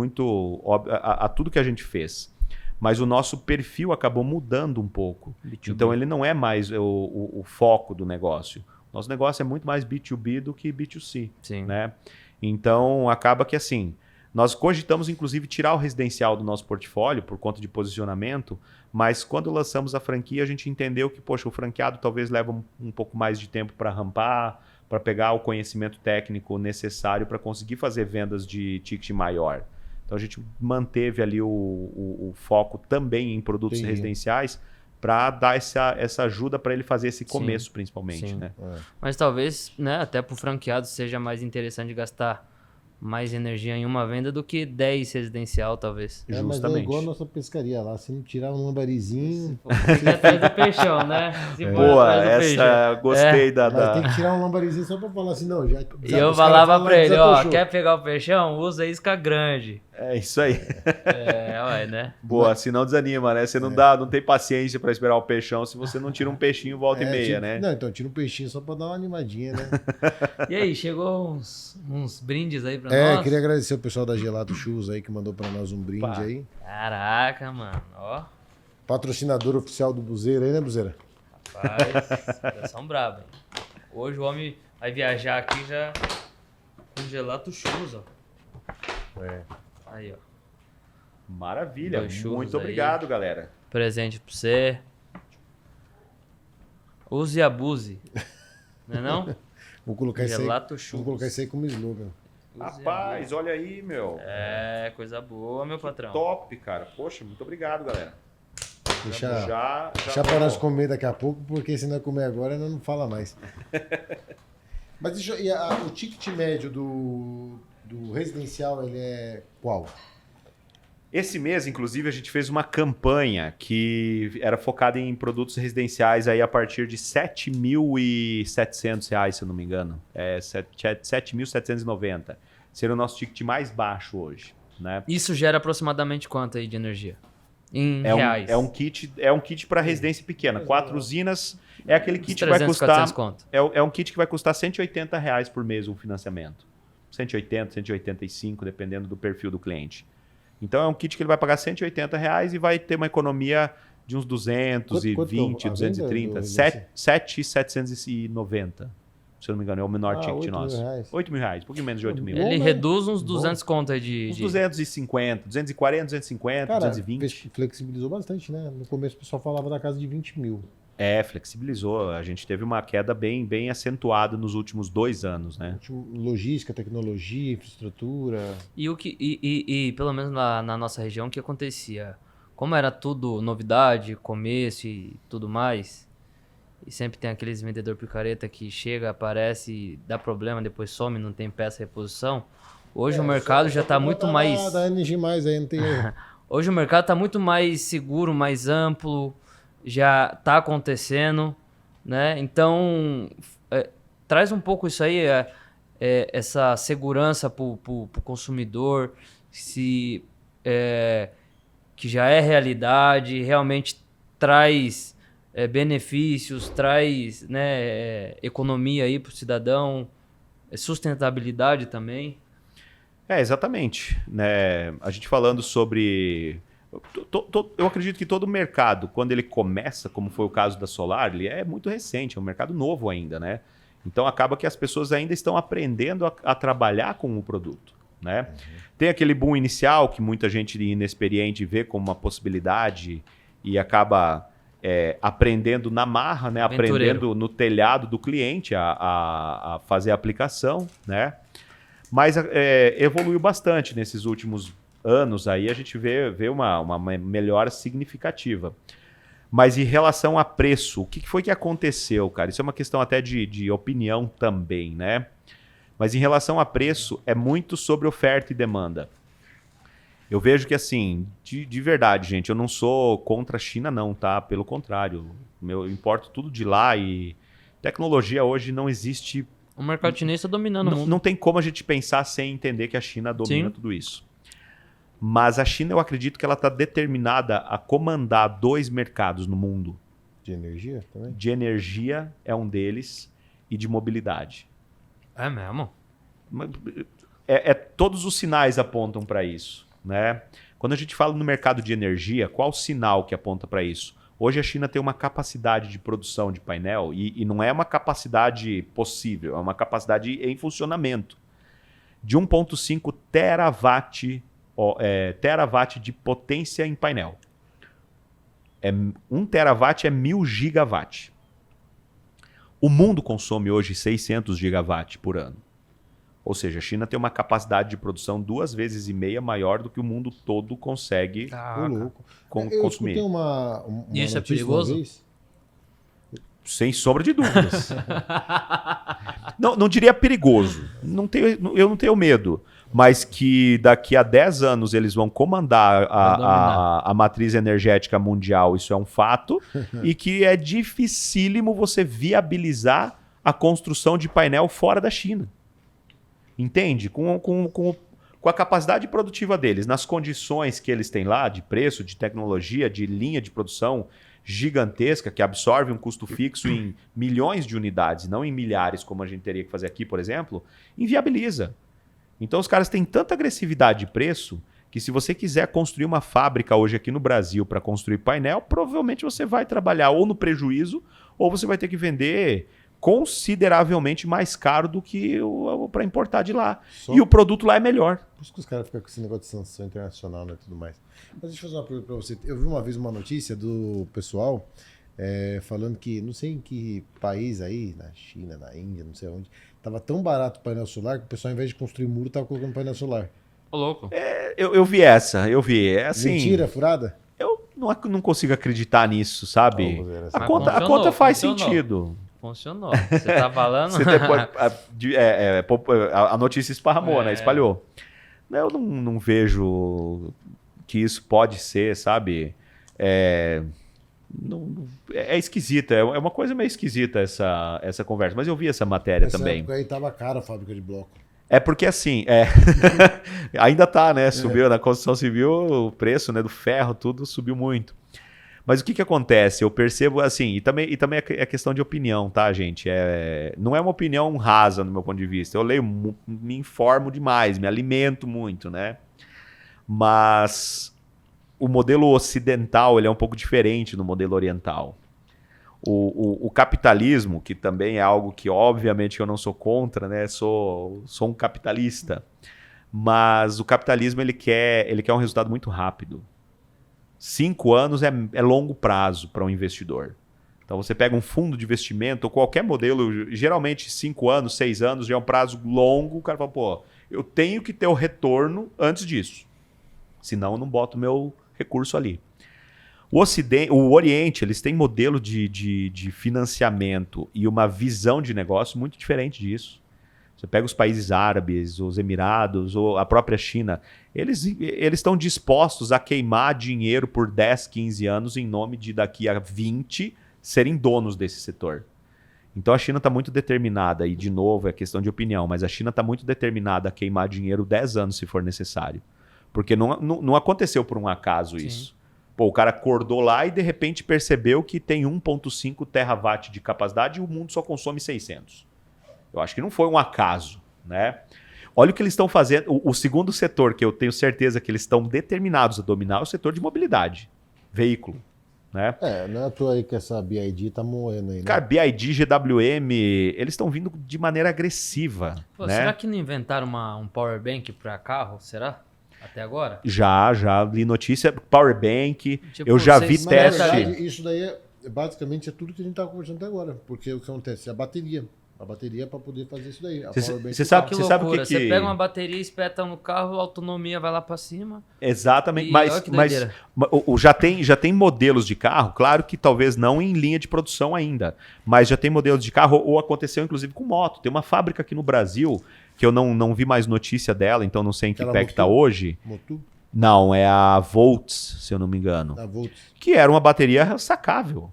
[SPEAKER 3] a tudo que a gente fez. Mas o nosso perfil acabou mudando um pouco. B2B. Então ele não é mais o foco do negócio. Nosso negócio é muito mais B2B do que B2C.
[SPEAKER 1] Sim.
[SPEAKER 3] Né? Então acaba que assim, nós cogitamos inclusive tirar o residencial do nosso portfólio por conta de posicionamento, mas quando lançamos a franquia a gente entendeu que, poxa, o franqueado talvez leva um pouco mais de tempo para rampar, para pegar o conhecimento técnico necessário para conseguir fazer vendas de ticket maior. Então a gente manteve ali o foco também em produtos residenciais para dar essa ajuda para ele fazer esse começo, principalmente. Né?
[SPEAKER 1] Mas talvez, né, até para o franqueado seja mais interessante gastar mais energia em uma venda do que 10 residencial, talvez.
[SPEAKER 2] Mas é igual a nossa pescaria lá. Se não tirar um lambarizinho...
[SPEAKER 1] Fica atrás do peixão, né?
[SPEAKER 3] Boa, essa gostei da...
[SPEAKER 2] Mas tem que tirar um lambarizinho só pra falar assim, não, já...
[SPEAKER 1] E eu falava pra ele, ó, quer pegar o peixão? Usa isca grande.
[SPEAKER 3] É isso aí.
[SPEAKER 1] Ué, né?
[SPEAKER 3] Boa, senão desanima, né? Você não tem paciência pra esperar o peixão se você não tira um peixinho volta e meia, né?
[SPEAKER 2] Não, então tira um peixinho só pra dar uma animadinha, né?
[SPEAKER 1] E aí, chegou uns brindes aí pra nós?
[SPEAKER 2] Queria agradecer o pessoal da Gelato Shoes aí que mandou pra nós um brinde aí.
[SPEAKER 1] Caraca, mano, ó.
[SPEAKER 2] Patrocinador oficial do Buzeira aí, né, Buzeira?
[SPEAKER 1] Rapaz, eles são brabos, hein? Hoje o homem vai viajar aqui já com Gelato Shoes, ó. Aí, ó.
[SPEAKER 3] Maravilha. Muito obrigado, galera.
[SPEAKER 1] Presente pra você. Use e abuse. Não é não?
[SPEAKER 2] Vou colocar
[SPEAKER 1] Gelato Shoes.
[SPEAKER 2] Vou colocar isso aí como slogan.
[SPEAKER 3] Rapaz, olha aí, meu.
[SPEAKER 1] Coisa boa, meu patrão.
[SPEAKER 3] Top, cara. Poxa, muito obrigado, galera.
[SPEAKER 2] Deixa pra nós comer daqui a pouco, porque se não comer agora, não fala mais. Mas o ticket médio do residencial, ele é qual?
[SPEAKER 3] Esse mês, inclusive, a gente fez uma campanha que era focada em produtos residenciais aí a partir de R$ 7.700, se eu não me engano. 7.790. Seria o nosso ticket mais baixo hoje. Né?
[SPEAKER 1] Isso gera aproximadamente quanto aí de energia? Em reais?
[SPEAKER 3] É um kit para residência pequena. 4 usinas. É aquele kit que vai
[SPEAKER 1] 300,
[SPEAKER 3] custar...
[SPEAKER 1] 400 conto.
[SPEAKER 3] É um kit que vai custar R$ 180 por mês um financiamento. 180, 185, dependendo do perfil do cliente. Então é um kit que ele vai pagar R$ 180 e vai ter uma economia de uns 220, 230, 7.790. Se eu não me engano, é o menor ticket nosso. R$ 8.000, um pouquinho menos de 8.000.
[SPEAKER 1] Ele reduz uns 200 conto aí de...
[SPEAKER 3] Uns 250, 240, 250,
[SPEAKER 2] Cara,
[SPEAKER 3] 220.
[SPEAKER 2] Flexibilizou bastante, né? No começo o pessoal falava da casa de 20 mil.
[SPEAKER 3] Flexibilizou. A gente teve uma queda bem acentuada nos últimos 2 anos, né?
[SPEAKER 2] Logística, tecnologia, infraestrutura.
[SPEAKER 1] E pelo menos na nossa região, o que acontecia? Como era tudo novidade, começo e tudo mais, e sempre tem aqueles vendedor picareta que chega, aparece, dá problema, depois some, não tem peça reposição. Hoje o mercado já está muito mais...
[SPEAKER 2] Da energia mais aí, não tem erro.
[SPEAKER 1] Hoje o mercado está muito mais seguro, mais amplo, já está acontecendo, né? Então, traz um pouco isso aí, essa segurança para o consumidor, que já é realidade, realmente traz benefícios, traz, né, economia aí para o cidadão, sustentabilidade também.
[SPEAKER 3] Exatamente. Né? A gente falando sobre... Eu acredito que todo mercado, quando ele começa, como foi o caso da Solar, ele é muito recente, é um mercado novo ainda, né? Então acaba que as pessoas ainda estão aprendendo a trabalhar com o produto, né? Tem aquele boom inicial que muita gente inexperiente vê como uma possibilidade e acaba aprendendo na marra, né? Aprendendo no telhado do cliente a fazer a aplicação, né? Mas evoluiu bastante nesses últimos anos aí, a gente vê uma melhora significativa. Mas em relação a preço, o que foi que aconteceu, cara? Isso é uma questão até de opinião também, né? Mas em relação a preço, é muito sobre oferta e demanda. Eu vejo que, assim, de verdade, gente, eu não sou contra a China não, tá? Pelo contrário, eu importo tudo de lá e tecnologia hoje não existe...
[SPEAKER 1] O mercado chinês está dominando o mundo.
[SPEAKER 3] Não tem como a gente pensar sem entender que a China domina tudo isso. Mas a China, eu acredito que ela está determinada a comandar 2 mercados no mundo.
[SPEAKER 2] De energia também?
[SPEAKER 3] De energia é um deles e de mobilidade.
[SPEAKER 1] É mesmo?
[SPEAKER 3] Todos os sinais apontam para isso, né? Quando a gente fala no mercado de energia, qual o sinal que aponta para isso? Hoje a China tem uma capacidade de produção de painel e não é uma capacidade possível, é uma capacidade em funcionamento de 1,5 terawatt de potência em painel. 1 terawatt é 1000 gigawatt. O mundo consome hoje 600 gigawatts por ano. Ou seja, a China tem uma capacidade de produção 2,5 vezes maior do que o mundo todo consegue
[SPEAKER 2] Ô, louco. Eu
[SPEAKER 3] consumir.
[SPEAKER 2] escutei uma
[SPEAKER 1] Isso é
[SPEAKER 2] notícia
[SPEAKER 1] perigoso?
[SPEAKER 2] uma vez.
[SPEAKER 3] Sem sombra de dúvidas. não diria perigoso. Eu não tenho medo. Mas que daqui a 10 anos eles vão comandar a matriz energética mundial, isso é um fato. E que é dificílimo você viabilizar a construção de painel fora da China. Entende? Com a capacidade produtiva deles, nas condições que eles têm lá, de preço, de tecnologia, de linha de produção gigantesca, que absorve um custo fixo em milhões de unidades, não em milhares, como a gente teria que fazer aqui, por exemplo, inviabiliza. Então os caras têm tanta agressividade de preço que se você quiser construir uma fábrica hoje aqui no Brasil para construir painel, provavelmente você vai trabalhar ou no prejuízo ou você vai ter que vender consideravelmente mais caro do que para importar de lá. E o produto lá é melhor.
[SPEAKER 2] Por isso que os caras ficam com esse negócio de sanção internacional, né, e tudo mais. Mas deixa eu fazer uma pergunta para você. Eu vi uma vez uma notícia do pessoal falando que, não sei em que país aí, na China, na Índia, não sei onde, tava tão barato o painel solar que o pessoal, ao invés de construir muro, tava colocando painel solar.
[SPEAKER 1] Ô, louco.
[SPEAKER 3] Eu vi essa, É assim,
[SPEAKER 2] Mentira, furada?
[SPEAKER 3] eu não consigo acreditar nisso, sabe?
[SPEAKER 2] Vamos ver,
[SPEAKER 3] A conta faz sentido.
[SPEAKER 1] Funcionou. Você tá falando?
[SPEAKER 3] Você depois, a notícia esparramou, né? Espalhou. Eu não vejo que isso pode ser, sabe? É esquisita, é uma coisa meio esquisita essa conversa. Mas eu vi essa matéria
[SPEAKER 2] Nessa
[SPEAKER 3] também.
[SPEAKER 2] época aí tava cara a fábrica de bloco.
[SPEAKER 3] É porque assim, ainda tá, né? Subiu na construção civil, o preço, né, do ferro, tudo subiu muito. Mas o que acontece? Eu percebo assim, e também é questão de opinião, tá, gente? Não é uma opinião rasa no meu ponto de vista. Eu leio, me informo demais, me alimento muito, né? Mas o modelo ocidental ele é um pouco diferente do modelo oriental. O capitalismo, que também é algo que obviamente eu não sou contra, né? Sou um capitalista. Mas o capitalismo ele quer um resultado muito rápido. 5 anos é longo prazo para um investidor. Então você pega um fundo de investimento ou qualquer modelo, geralmente 5 anos, 6 anos já é um prazo longo. O cara fala, pô, eu tenho que ter o retorno antes disso. Senão eu não boto meu recurso ali. O Oriente, eles têm modelo de financiamento e uma visão de negócio muito diferente disso. Você pega os países árabes, os Emirados, ou a própria China, eles estão dispostos a queimar dinheiro por 10, 15 anos em nome de daqui a 20 serem donos desse setor. Então a China está muito determinada, e de novo é questão de opinião, mas a China está muito determinada a queimar dinheiro 10 anos se for necessário. Porque não aconteceu por um acaso isso. Pô, o cara acordou lá e de repente percebeu que tem 1,5 terawatt de capacidade e o mundo só consome 600. Eu acho que não foi um acaso, né? Olha o que eles estão fazendo. O segundo setor que eu tenho certeza que eles estão determinados a dominar é o setor de mobilidade, veículo, né?
[SPEAKER 2] Não é à toa aí que essa BID tá moendo aí, né?
[SPEAKER 3] Cara, BID, GWM, eles estão vindo de maneira agressiva,
[SPEAKER 1] Pô,
[SPEAKER 3] né?
[SPEAKER 1] será que não inventaram um power bank para carro? Será? Até agora?
[SPEAKER 3] Já li notícia, power bank,
[SPEAKER 1] Tipo,
[SPEAKER 3] eu já vi
[SPEAKER 1] vocês-
[SPEAKER 2] Na
[SPEAKER 3] teste.
[SPEAKER 2] verdade, isso daí basicamente é tudo que a gente tava conversando até agora. Porque o que acontece? A bateria para poder fazer isso daí. A powerbank-
[SPEAKER 3] Você sabe,
[SPEAKER 1] Que
[SPEAKER 3] você sabe o
[SPEAKER 1] loucura.
[SPEAKER 3] que
[SPEAKER 1] Você pega uma bateria, espeta no carro, a autonomia vai lá para cima.
[SPEAKER 3] Exatamente,
[SPEAKER 1] E
[SPEAKER 3] mas
[SPEAKER 1] olha que doideira.
[SPEAKER 3] já tem modelos de carro, claro que talvez não em linha de produção ainda, mas já tem modelos de carro, ou aconteceu inclusive com moto. Tem uma fábrica aqui no Brasil, que eu não vi mais notícia dela, então não sei em que
[SPEAKER 2] Aquela
[SPEAKER 3] pé que está
[SPEAKER 2] Motul?
[SPEAKER 3] hoje.
[SPEAKER 2] Motul,
[SPEAKER 3] Não, é a Volts, se eu não me engano,
[SPEAKER 2] da Volts.
[SPEAKER 3] que era uma bateria sacável.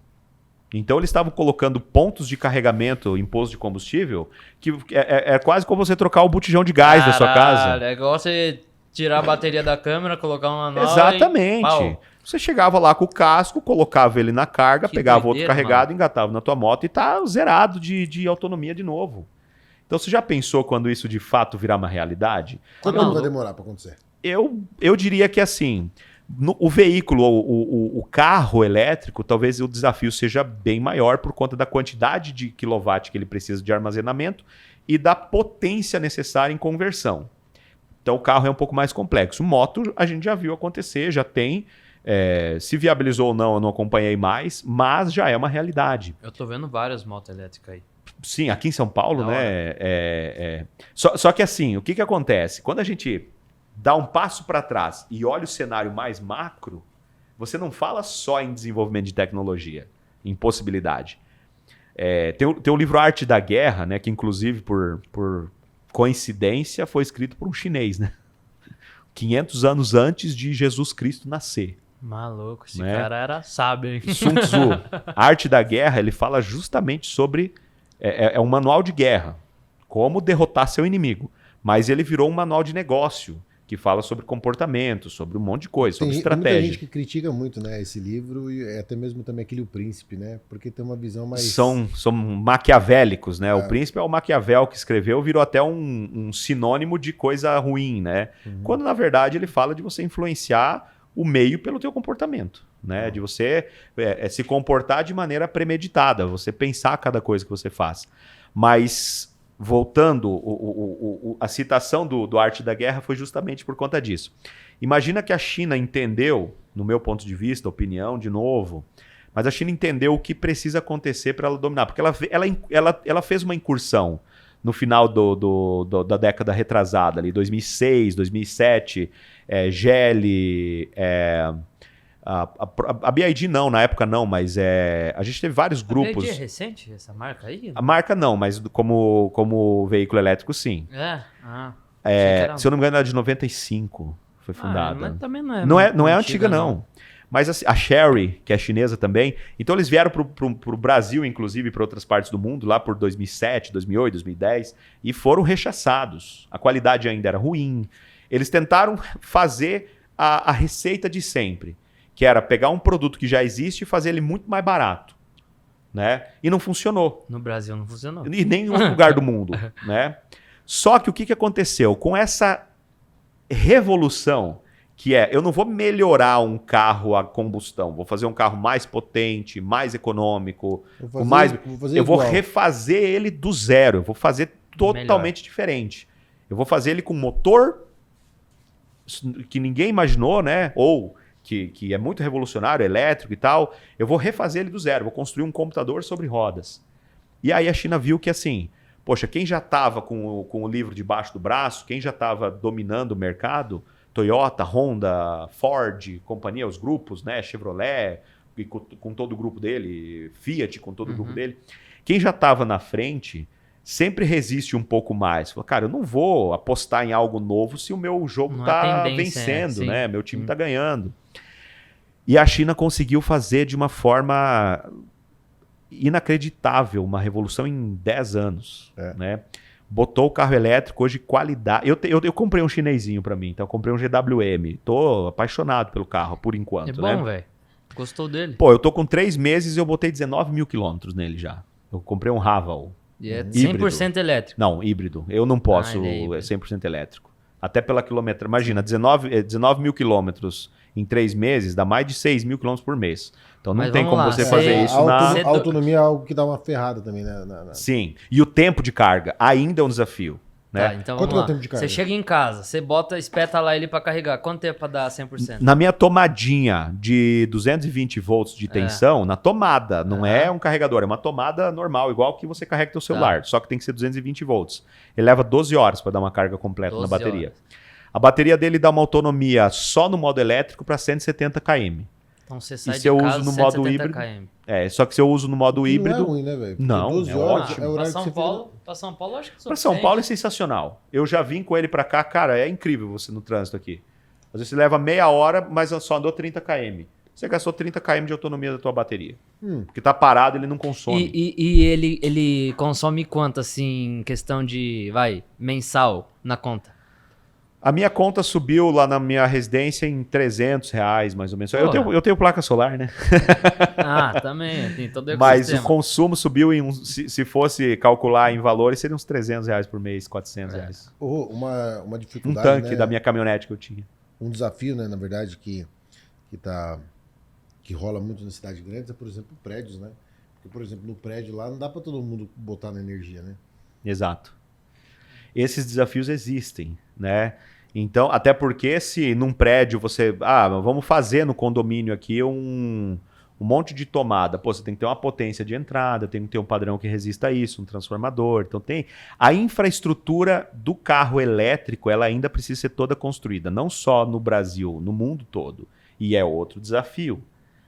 [SPEAKER 3] Então eles estavam colocando pontos de carregamento em posto de combustível, que é quase como você trocar o botijão de gás da sua casa.
[SPEAKER 1] Caralho, é igual você tirar a bateria da câmera, colocar uma nova
[SPEAKER 3] Exatamente.
[SPEAKER 1] pau.
[SPEAKER 3] Você chegava lá com o casco, colocava ele na carga,
[SPEAKER 1] Que
[SPEAKER 3] pegava outro
[SPEAKER 1] doideira,
[SPEAKER 3] carregado, engatava na tua moto e tá zerado de autonomia de novo. Então você já pensou quando isso de fato virar uma realidade?
[SPEAKER 2] Quanto tempo vai demorar para acontecer?
[SPEAKER 3] Eu diria que assim, o veículo, o carro elétrico, talvez o desafio seja bem maior por conta da quantidade de quilowatt que ele precisa de armazenamento e da potência necessária em conversão. Então o carro é um pouco mais complexo. Moto a gente já viu acontecer, já tem. Se viabilizou ou não, eu não acompanhei mais, mas já é uma realidade.
[SPEAKER 1] Eu tô vendo várias motos elétricas aí.
[SPEAKER 3] Sim, aqui em São Paulo,
[SPEAKER 1] Da
[SPEAKER 3] né? Só que assim, o que acontece? Quando a gente dá um passo para trás e olha o cenário mais macro, você não fala só em desenvolvimento de tecnologia, em possibilidade. Tem o livro Arte da Guerra, né? Que inclusive por coincidência foi escrito por um chinês, né? 500 anos antes de Jesus Cristo nascer.
[SPEAKER 1] Maluco, esse
[SPEAKER 3] Né?
[SPEAKER 1] cara era sábio, hein?
[SPEAKER 3] Sun Tzu, A Arte da Guerra, ele fala justamente sobre... É um manual de guerra, como derrotar seu inimigo. Mas ele virou um manual de negócio, que fala sobre comportamento, sobre um monte de coisa, sobre
[SPEAKER 2] Tem muita
[SPEAKER 3] estratégia.
[SPEAKER 2] gente que critica muito, né, esse livro e até mesmo também aquele O Príncipe, né? Porque tem uma visão mais...
[SPEAKER 3] São maquiavélicos, né? O Príncipe é o Maquiavel que escreveu, virou até um sinônimo de coisa ruim, né? Quando, na verdade, ele fala de você influenciar o meio pelo teu comportamento, né? De você se comportar de maneira premeditada, você pensar cada coisa que você faz. Mas, voltando, a citação do Arte da Guerra foi justamente por conta disso. Imagina que a China entendeu, no meu ponto de vista, opinião, de novo, mas a China entendeu o que precisa acontecer para ela dominar, porque ela fez uma incursão no final da década retrasada, ali, 2006, 2007, GELE, a BYD não, na época não, mas a gente teve vários grupos.
[SPEAKER 1] A BYD é recente, essa marca aí?
[SPEAKER 3] A marca não, mas como veículo elétrico, sim. Se eu não me engano, era de 95, foi fundada.
[SPEAKER 1] Mas também não é
[SPEAKER 3] Não é antiga, não. Mas a Chery, que é chinesa também, então eles vieram para o Brasil, inclusive para outras partes do mundo, lá por 2007, 2008, 2010, e foram rechaçados. A qualidade ainda era ruim. Eles tentaram fazer a receita de sempre, que era pegar um produto que já existe e fazer ele muito mais barato. Né? E não funcionou.
[SPEAKER 1] No Brasil não funcionou.
[SPEAKER 3] E nem em outro lugar do mundo. Né? Só que o que aconteceu? Com essa revolução, que eu não vou melhorar um carro a combustão, vou fazer um carro mais potente, mais econômico, eu vou refazer ele do zero, eu vou fazer totalmente diferente. Eu vou fazer ele com motor que ninguém imaginou, né? Ou que é muito revolucionário, elétrico e tal. Eu vou refazer ele do zero, vou construir um computador sobre rodas. E aí a China viu que assim, poxa, quem já estava com o livro debaixo do braço, quem já estava dominando o mercado, Toyota, Honda, Ford, companhia, os grupos, né? Chevrolet, com todo o grupo dele, Fiat com todo o grupo dele. Quem já estava na frente sempre resiste um pouco mais. Fala, cara, eu não vou apostar em algo novo se o meu jogo está vencendo, né? Meu time está ganhando. E a China conseguiu fazer de uma forma inacreditável uma revolução em 10 anos, né? Botou o carro elétrico hoje, qualidade. Eu comprei um chinesinho para mim, então eu comprei um GWM. Tô apaixonado pelo carro, por enquanto.
[SPEAKER 1] É bom, velho. Gostou dele?
[SPEAKER 3] Pô, eu tô com 3 meses e eu botei 19 mil quilômetros nele já. Eu comprei um Raval.
[SPEAKER 1] E é 100% elétrico?
[SPEAKER 3] Não, híbrido. Eu não posso, é 100% elétrico. Até pela quilometragem. Imagina, 19 mil quilômetros em 3 meses dá mais de 6 mil quilômetros por mês. Então não tem como você fazer isso
[SPEAKER 2] A autonomia é algo que dá uma ferrada também, né?
[SPEAKER 3] Sim. E o tempo de carga ainda é um desafio. Né?
[SPEAKER 1] Tá, então
[SPEAKER 2] quanto é o tempo de carga?
[SPEAKER 1] Você chega em casa, você espeta lá ele para carregar. Quanto tempo para dar 100%?
[SPEAKER 3] Na minha tomadinha de 220 volts de tensão, na tomada, não é um carregador, é uma tomada normal, igual que você carrega teu celular, só que tem que ser 220 volts. Ele leva 12 horas para dar uma carga completa na bateria. Horas. A bateria dele dá uma autonomia só no modo elétrico para 170 km.
[SPEAKER 1] Então você sai
[SPEAKER 3] e se eu uso no modo
[SPEAKER 1] 170
[SPEAKER 3] híbrido,
[SPEAKER 1] km.
[SPEAKER 3] Só que se eu uso no modo híbrido,
[SPEAKER 2] não é ruim, né, velho?
[SPEAKER 3] Não,
[SPEAKER 2] 12
[SPEAKER 3] é
[SPEAKER 2] horas
[SPEAKER 3] ótimo.
[SPEAKER 2] É o horário
[SPEAKER 1] Para São Paulo, acho que
[SPEAKER 3] para São Paulo é sensacional. Eu já vim com ele para cá, cara, é incrível você no trânsito aqui. Às vezes você leva meia hora, mas só andou 30 km. Você gastou 30 km de autonomia da tua bateria. Porque tá parado, ele não consome.
[SPEAKER 1] E ele consome quanto, assim, em questão de, mensal na conta?
[SPEAKER 3] A minha conta subiu lá na minha residência em R$300, mais ou menos. Eu tenho placa solar, né?
[SPEAKER 1] Também, tem todo o
[SPEAKER 3] Mas o consumo subiu se fosse calcular em valores, seria uns R$300 por mês, R$400.
[SPEAKER 2] Uma dificuldade,
[SPEAKER 3] um tanque,
[SPEAKER 2] né?
[SPEAKER 3] da minha caminhonete que eu tinha.
[SPEAKER 2] Um desafio, né, na verdade, que rola muito nas cidades grandes é, por exemplo, prédios, né? Porque, por exemplo, no prédio lá não dá para todo mundo botar na energia, né?
[SPEAKER 3] Exato. Esses desafios existem, né? Então, até porque se num prédio você... vamos fazer no condomínio aqui um um monte de tomada. Pô, você tem que ter uma potência de entrada, tem que ter um padrão que resista a isso, um transformador. Então tem a infraestrutura do carro elétrico, ela ainda precisa ser toda construída, não só no Brasil, no mundo todo. E é outro desafio.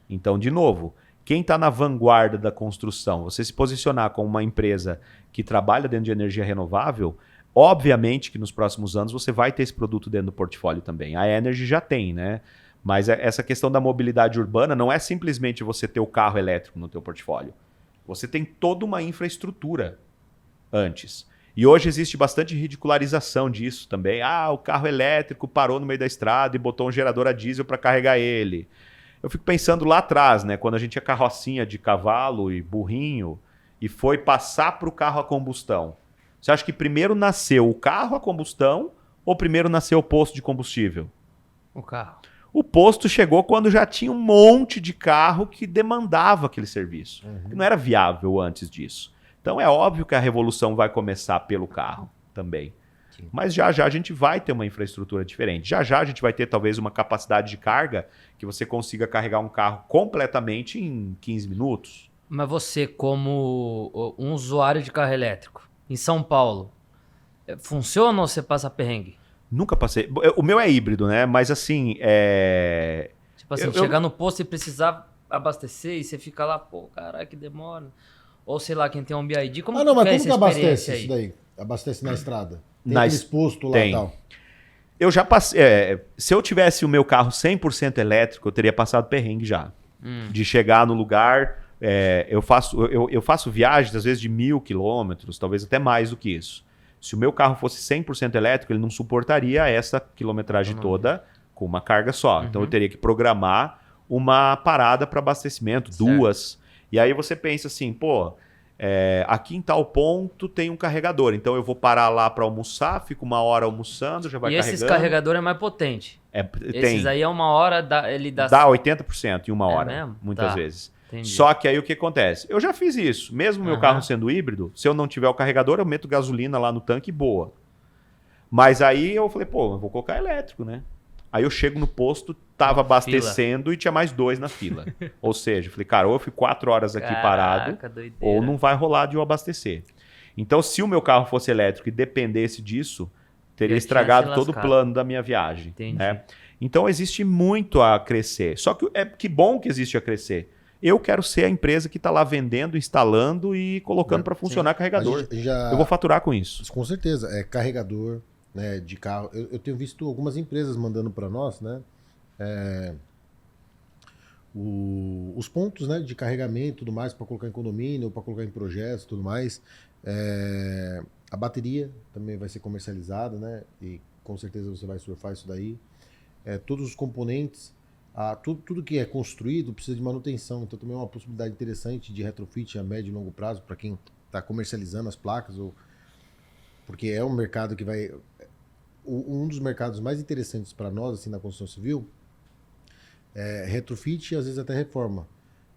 [SPEAKER 3] Então, de novo, quem está na vanguarda da construção, você se posicionar como uma empresa que trabalha dentro de energia renovável, obviamente que nos próximos anos você vai ter esse produto dentro do portfólio também. A Energy já tem, né? Mas essa questão da mobilidade urbana não é simplesmente você ter o carro elétrico no teu portfólio. Você tem toda uma infraestrutura antes. E hoje existe bastante ridicularização disso também. O carro elétrico parou no meio da estrada e botou um gerador a diesel para carregar ele. Eu fico pensando lá atrás, né, quando a gente tinha carrocinha de cavalo e burrinho e foi passar para o carro a combustão. Você acha que primeiro nasceu o carro a combustão ou primeiro nasceu o posto de combustível?
[SPEAKER 1] O carro.
[SPEAKER 3] O posto chegou quando já tinha um monte de carro que demandava aquele serviço. Não era viável antes disso. Então é óbvio que a revolução vai começar pelo carro também. Sim. Mas já a gente vai ter uma infraestrutura diferente. Já a gente vai ter talvez uma capacidade de carga que você consiga carregar um carro completamente em 15 minutos.
[SPEAKER 1] Mas você, como um usuário de carro elétrico, em São Paulo, funciona ou você passa perrengue?
[SPEAKER 3] Nunca passei. O meu é híbrido, né? Mas assim,
[SPEAKER 1] Tipo assim, chegar no posto e precisar abastecer e você fica lá, pô, caralho, que demora. Ou sei lá, quem tem um BID, como
[SPEAKER 2] mas
[SPEAKER 1] que é
[SPEAKER 2] como que abastece
[SPEAKER 1] aí?
[SPEAKER 2] isso daí? Abastece na estrada? Tem aqueles postos lá e tal?
[SPEAKER 3] Eu já passei... se eu tivesse o meu carro 100% elétrico, eu teria passado perrengue já. De chegar no lugar... eu faço viagens, às vezes, de 1.000 quilômetros, talvez até mais do que isso. Se o meu carro fosse 100% elétrico, ele não suportaria essa quilometragem toda com uma carga só. Então eu teria que programar uma parada para abastecimento, duas. E aí você pensa assim, pô, aqui em tal ponto tem um carregador. Então eu vou parar lá para almoçar, fico uma hora almoçando, já vai carregando.
[SPEAKER 1] E esse carregador é mais potente? Esses aí é uma hora, ele dá...
[SPEAKER 3] Dá 80% em uma hora,
[SPEAKER 1] mesmo?
[SPEAKER 3] muitas vezes.
[SPEAKER 1] Entendi.
[SPEAKER 3] Só que aí o que acontece? Eu já fiz isso. Mesmo meu carro sendo híbrido, se eu não tiver o carregador, eu meto gasolina lá no tanque boa. Mas aí eu falei, pô, eu vou colocar elétrico, né? Aí eu chego no posto, tava abastecendo e tinha mais 2 na fila. Ou seja, eu falei, cara, ou eu fico 4 horas aqui parado,
[SPEAKER 1] doideira.
[SPEAKER 3] ou não vai rolar de eu abastecer. Então, se o meu carro fosse elétrico e dependesse disso, teria estragado todo o plano da minha viagem. Né? Então, existe muito a crescer. Só que que bom que existe a crescer. Eu quero ser a empresa que está lá vendendo, instalando e colocando para funcionar carregador. Eu vou faturar com isso.
[SPEAKER 2] Com certeza. Carregador, né, de carro. Eu tenho visto algumas empresas mandando para nós, né, os pontos, né, de carregamento e tudo mais para colocar em condomínio, para colocar em projetos e tudo mais. A bateria também vai ser comercializada, né, e com certeza você vai surfar isso daí. Todos os componentes. Tudo que é construído precisa de manutenção, então também é uma possibilidade interessante de retrofit a médio e longo prazo para quem está comercializando as placas, porque é um mercado que vai... Um dos mercados mais interessantes para nós assim, na construção civil é retrofit e às vezes até reforma,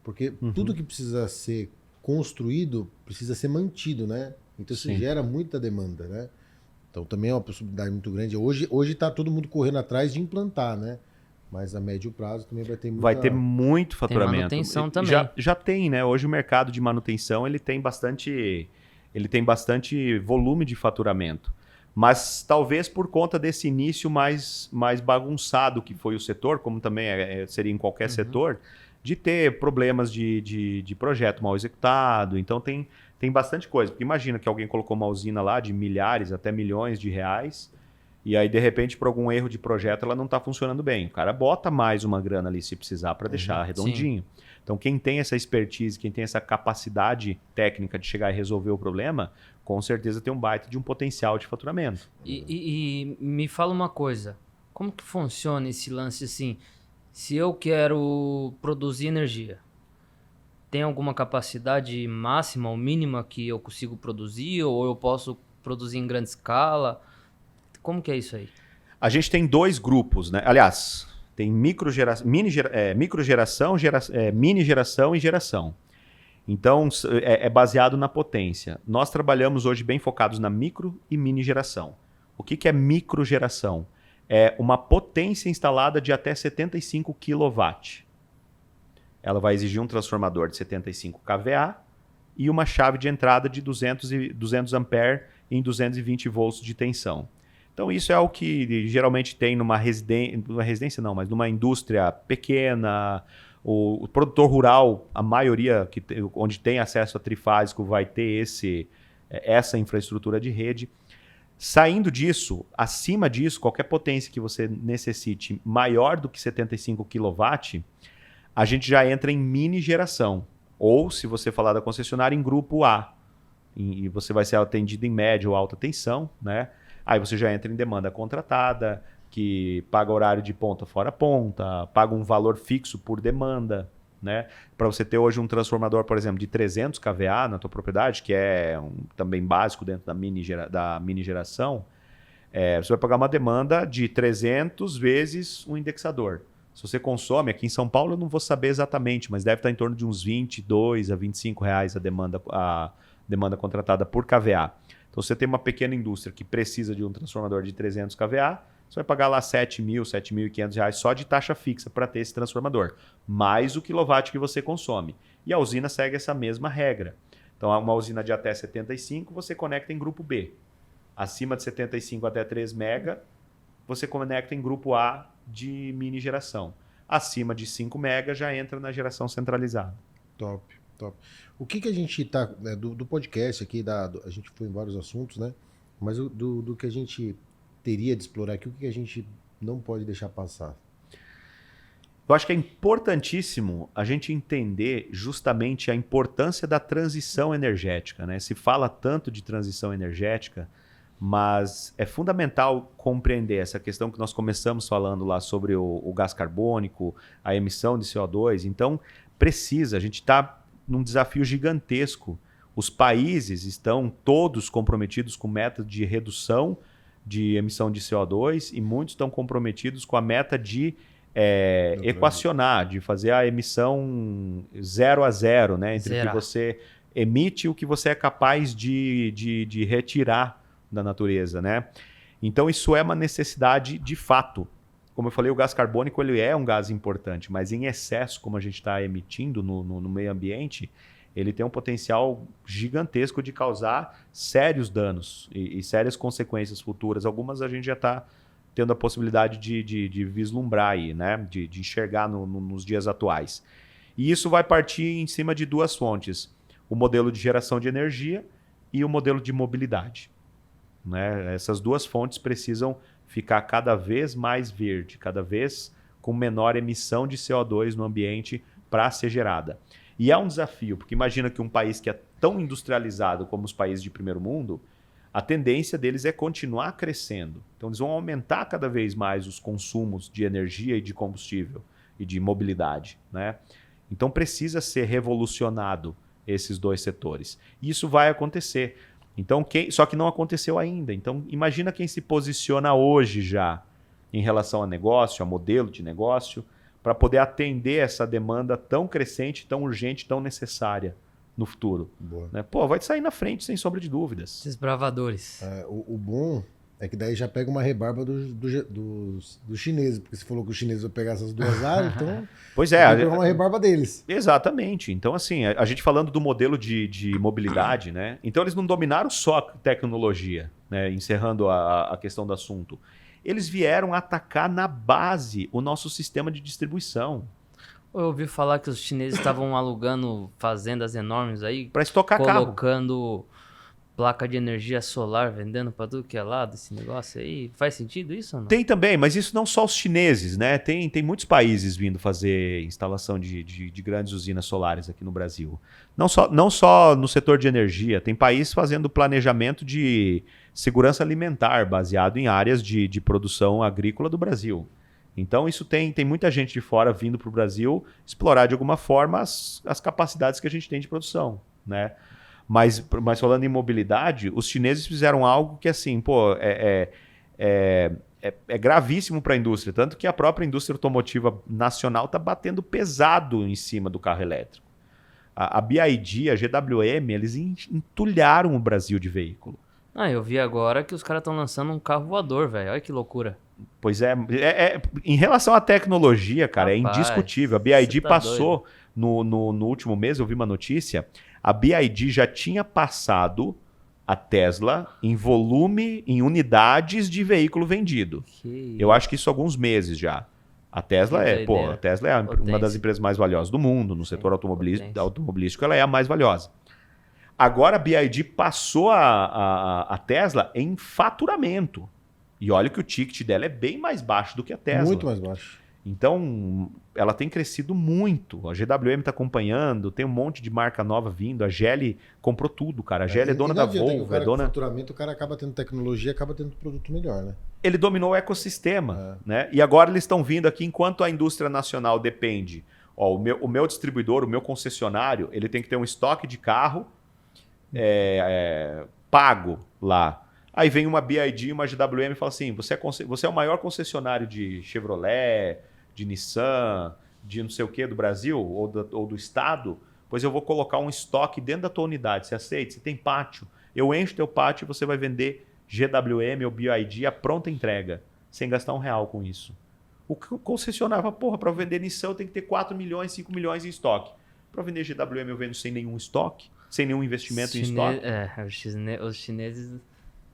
[SPEAKER 2] porque tudo que precisa ser construído precisa ser mantido, né? Então isso gera muita demanda, né? Então também é uma possibilidade muito grande. Hoje está todo mundo correndo atrás de implantar, né? Mas a médio prazo também vai ter
[SPEAKER 3] muito faturamento.
[SPEAKER 1] Tem manutenção também.
[SPEAKER 3] Já tem, né? Hoje o mercado de manutenção ele tem bastante volume de faturamento. Mas talvez por conta desse início mais bagunçado que foi o setor, como também seria em qualquer setor, de ter problemas de projeto mal executado. Então tem bastante coisa. Porque imagina que alguém colocou uma usina lá de milhares até milhões de reais. E aí, de repente, por algum erro de projeto, ela não está funcionando bem. O cara bota mais uma grana ali se precisar para deixar redondinho. Sim. Então, quem tem essa expertise, quem tem essa capacidade técnica de chegar e resolver o problema, com certeza tem um baita de um potencial de faturamento.
[SPEAKER 1] E me fala uma coisa. Como que funciona esse lance assim? Se eu quero produzir energia, tem alguma capacidade máxima ou mínima que eu consigo produzir? Ou eu posso produzir em grande escala? Como que é isso aí?
[SPEAKER 3] A gente tem 2 grupos, né? Aliás, tem microgeração, mini geração e geração. Então, é baseado na potência. Nós trabalhamos hoje bem focados na micro e mini geração. O que é microgeração? É uma potência instalada de até 75 kW. ela vai exigir um transformador de 75 kVA e uma chave de entrada de 200 ampere em 220 volts de tensão. Então isso é o que geralmente tem numa residência não, mas numa indústria pequena. O produtor rural, a maioria onde tem acesso a trifásico vai ter essa infraestrutura de rede. Saindo disso, acima disso, qualquer potência que você necessite maior do que 75 kW, a gente já entra em mini geração. Ou, se você falar da concessionária, em grupo A. E você vai ser atendido em média ou alta tensão, né? Aí você já entra em demanda contratada, que paga horário de ponta fora ponta, paga um valor fixo por demanda, né? Para você ter hoje um transformador, por exemplo, de 300 kVA na tua propriedade, que é também básico dentro da mini geração, você vai pagar uma demanda de 300 vezes um indexador. Se você consome, aqui em São Paulo eu não vou saber exatamente, mas deve estar em torno de uns 22 a 25 reais a demanda contratada por kVA. Então, se você tem uma pequena indústria que precisa de um transformador de 300 kVA, você vai pagar lá 7.000, 7.500 reais só de taxa fixa para ter esse transformador, mais o quilowatt que você consome. E a usina segue essa mesma regra. Então, uma usina de até 75, você conecta em grupo B. Acima de 75 até 3 mega, você conecta em grupo A de mini geração. Acima de 5 mega, já entra na geração centralizada.
[SPEAKER 2] Top, top. O que a gente tá, do podcast aqui, a gente foi em vários assuntos, né? Mas do que a gente teria de explorar aqui, o que a gente não pode deixar passar?
[SPEAKER 3] Eu acho que é importantíssimo a gente entender justamente a importância da transição energética, né? Se fala tanto de transição energética, mas é fundamental compreender essa questão que nós começamos falando lá sobre o gás carbônico, a emissão de CO2. Então, a gente está num desafio gigantesco. Os países estão todos comprometidos com metas de redução de emissão de CO2 e muitos estão comprometidos com a meta de equacionar, de fazer a emissão 0 a 0, né? Entre o que você emite e o que você é capaz de retirar da natureza, né? Então isso é uma necessidade de fato. Como eu falei, o gás carbônico ele é um gás importante, mas em excesso, como a gente está emitindo no meio ambiente, ele tem um potencial gigantesco de causar sérios danos e sérias consequências futuras. Algumas a gente já está tendo a possibilidade de vislumbrar aí, né? De enxergar nos dias atuais. E isso vai partir em cima de duas fontes: o modelo de geração de energia e o modelo de mobilidade. Né? Essas duas fontes precisam ficar cada vez mais verde, cada vez com menor emissão de CO2 no ambiente para ser gerada. E é um desafio, porque imagina que um país que é tão industrializado como os países de primeiro mundo, a tendência deles é continuar crescendo. Então eles vão aumentar cada vez mais os consumos de energia e de combustível e de mobilidade. Né? Então precisa ser revolucionado esses dois setores. E isso vai acontecer. Então, só que não aconteceu ainda. Então, imagina quem se posiciona hoje já em relação a negócio, a modelo de negócio, para poder atender essa demanda tão crescente, tão urgente, tão necessária no futuro. Né? Pô, vai sair na frente, sem sombra de dúvidas.
[SPEAKER 1] Desbravadores.
[SPEAKER 2] O bom é que daí já pega uma rebarba dos chineses, porque você falou que os chineses vão pegar essas duas áreas, então
[SPEAKER 3] pois é,
[SPEAKER 2] vai pegar uma rebarba deles.
[SPEAKER 3] Exatamente. Então, assim, a gente falando do modelo de mobilidade, né? Então eles não dominaram só tecnologia, né? Encerrando a questão do assunto. Eles vieram atacar na base o nosso sistema de distribuição.
[SPEAKER 1] Eu ouvi falar que os chineses estavam alugando fazendas enormes aí,
[SPEAKER 3] para estocar carro.
[SPEAKER 1] Colocando placa de energia solar, vendendo para tudo que é lado, esse negócio aí. Faz sentido isso ou não?
[SPEAKER 3] Tem também, mas isso não só os chineses, né? Tem muitos países vindo fazer instalação de grandes usinas solares aqui no Brasil. Não só no setor de energia, tem países fazendo planejamento de segurança alimentar baseado em áreas de produção agrícola do Brasil. Então isso tem muita gente de fora vindo para o Brasil explorar de alguma forma as capacidades que a gente tem de produção, né? Mas falando em mobilidade, os chineses fizeram algo que assim, pô, é gravíssimo para a indústria, tanto que a própria indústria automotiva nacional está batendo pesado em cima do carro elétrico. A BYD, a GWM, eles entulharam o Brasil de veículo.
[SPEAKER 1] Eu vi agora que os caras estão lançando um carro voador, velho. Olha que loucura.
[SPEAKER 3] Pois em relação à tecnologia, cara, rapaz, é indiscutível. A BYD no último mês, eu vi uma notícia, a BYD já tinha passado a Tesla em volume, em unidades de veículo vendido. Eu acho que isso há alguns meses já. A Tesla a Tesla é uma das empresas mais valiosas do mundo, no setor automobilístico, ela é a mais valiosa. Agora a BYD passou a Tesla em faturamento. E olha que o ticket dela é bem mais baixo do que a Tesla.
[SPEAKER 2] Muito mais baixo.
[SPEAKER 3] Então, ela tem crescido muito. A GWM está acompanhando, tem um monte de marca nova vindo. A Geely comprou tudo, cara. A Geely é dona da Volvo, é dona...
[SPEAKER 2] faturamento, o cara acaba tendo tecnologia, acaba tendo produto melhor, né?
[SPEAKER 3] Ele dominou o ecossistema, né? E agora eles estão vindo aqui, enquanto a indústria nacional depende. Ó, o meu distribuidor, o meu concessionário, ele tem que ter um estoque de carro pago lá. Aí vem uma BYD, uma GWM e fala assim, você é o maior concessionário de Chevrolet, de Nissan, de não sei o que do Brasil ou do estado, pois eu vou colocar um estoque dentro da tua unidade. Você aceita? Você tem pátio? Eu encho teu pátio e você vai vender GWM ou BYD a pronta entrega, sem gastar R$1 com isso. O concessionário fala, porra, para vender Nissan eu tenho que ter 4 milhões, 5 milhões em estoque. Para vender GWM eu vendo sem nenhum estoque, sem nenhum investimento em estoque.
[SPEAKER 1] Os chineses